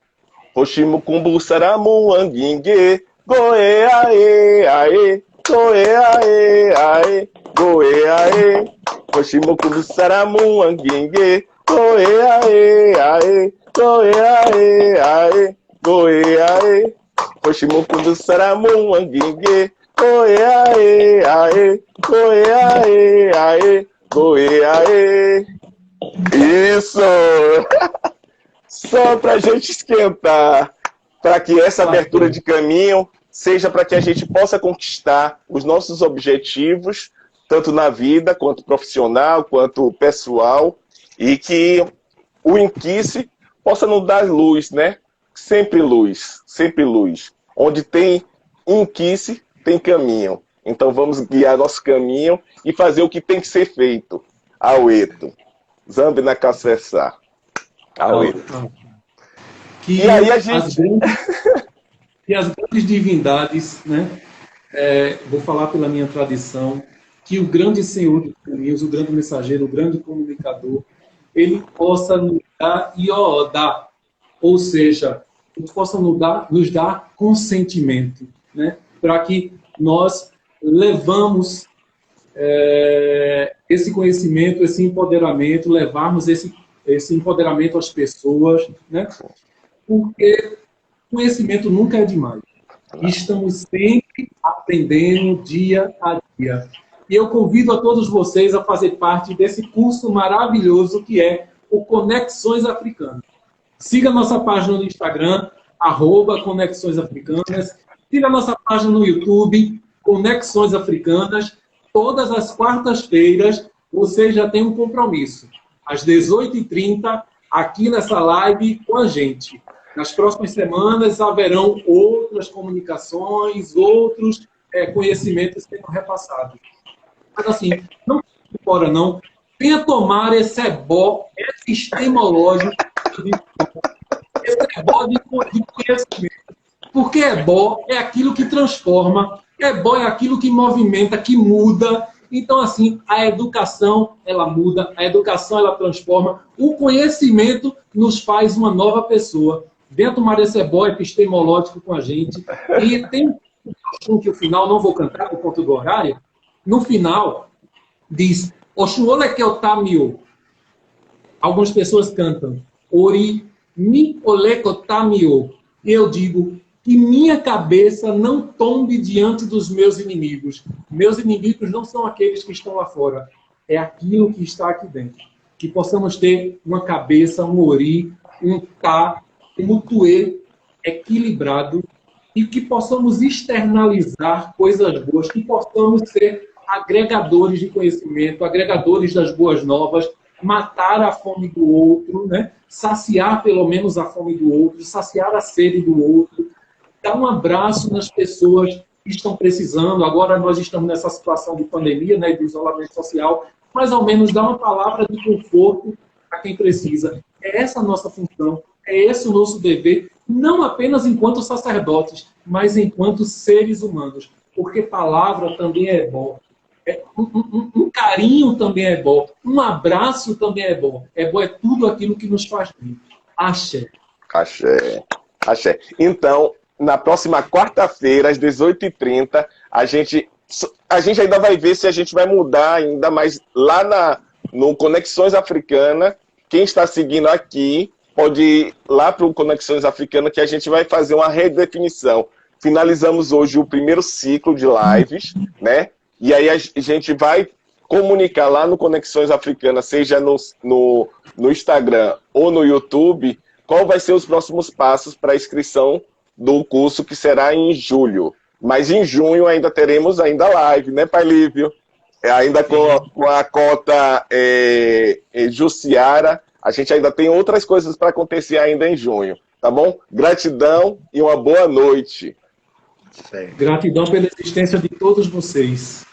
Roximucumbu saramu anguingue, goe ae ae, goe ae ae, goe ae. Roximucumbu saramu anguingue, goe ae ae, goe ae ae, goe ae. Roximucumbu saramu anguingue, goe ae ae, goe ae ae, goe ae. Isso! Só para a gente esquentar, para que essa abertura de caminho seja para que a gente possa conquistar os nossos objetivos, tanto na vida, quanto profissional, quanto pessoal, e que o Inquice possa nos dar luz, né? Sempre luz, sempre luz. Onde tem Inquice, tem caminho. Então vamos guiar nosso caminho e fazer o que tem que ser feito. Aueto. Zambi na Cassessá. Aueto. Que E aí a gente... as grandes divindades, né? Vou falar pela minha tradição, que o grande Senhor dos caminhos, o grande mensageiro, o grande comunicador, ele possa nos dar iodá, ou seja, ele possa nos dar consentimento, né? Para que nós levamos esse conhecimento, esse empoderamento, levarmos esse empoderamento às pessoas, né? Porque conhecimento nunca é demais. Estamos sempre aprendendo dia a dia. E eu convido a todos vocês a fazer parte desse curso maravilhoso que é o Conexões Africanas. Siga nossa página no Instagram, @Conexões Africanas. Siga nossa página no YouTube, Conexões Africanas. Todas as quartas-feiras você já tem um compromisso. Às 18h30, aqui nessa live com a gente. Nas próximas semanas haverão outras comunicações, outros conhecimentos sendo repassados. Mas assim, não fique fora não. Venha tomar esse ebó epistemológico, esse ebó de conhecimento. Porque ebó é aquilo que transforma, ebó é aquilo que movimenta, que muda. Então, assim, a educação, ela muda, a educação, ela transforma. O conhecimento nos faz uma nova pessoa. Venha tomar esse ebó epistemológico com a gente. E tem um que o final, não vou cantar por conta do horário, no final diz, Oxum ole que otamio. Algumas pessoas cantam, Ori mi ole que otamio. E eu digo, que minha cabeça não tombe diante dos meus inimigos. Meus inimigos não são aqueles que estão lá fora, é aquilo que está aqui dentro. Que possamos ter uma cabeça, um ori, um tá, um tuê equilibrado e que possamos externalizar coisas boas, que possamos ser agregadores de conhecimento, agregadores das boas novas, matar a fome do outro, né? Saciar pelo menos a fome do outro, saciar a sede do outro, dar um abraço nas pessoas que estão precisando. Agora nós estamos nessa situação de pandemia, né, de isolamento social, mas ao menos dar uma palavra de conforto a quem precisa. É essa a nossa função, é esse o nosso dever, não apenas enquanto sacerdotes, mas enquanto seres humanos, porque palavra também é bom. Um carinho também é bom, um abraço também é bom. É bom, é tudo aquilo que nos faz bem. Axé. Axé. Axé. Então, na próxima quarta-feira, às 18h30, a gente ainda vai ver se a gente vai mudar ainda mais lá no Conexões Africana. Quem está seguindo aqui pode ir lá para o Conexões Africana, que a gente vai fazer uma redefinição. Finalizamos hoje o primeiro ciclo de lives, né? E aí a gente vai comunicar lá no Conexões Africanas, seja no Instagram ou no YouTube, qual vai ser os próximos passos para a inscrição do curso, que será em julho. Mas em junho ainda teremos live, né, Pai Lívio? Ainda com a cota Jussiara, a gente ainda tem outras coisas para acontecer ainda em junho, tá bom? Gratidão e uma boa noite. Gratidão pela existência de todos vocês.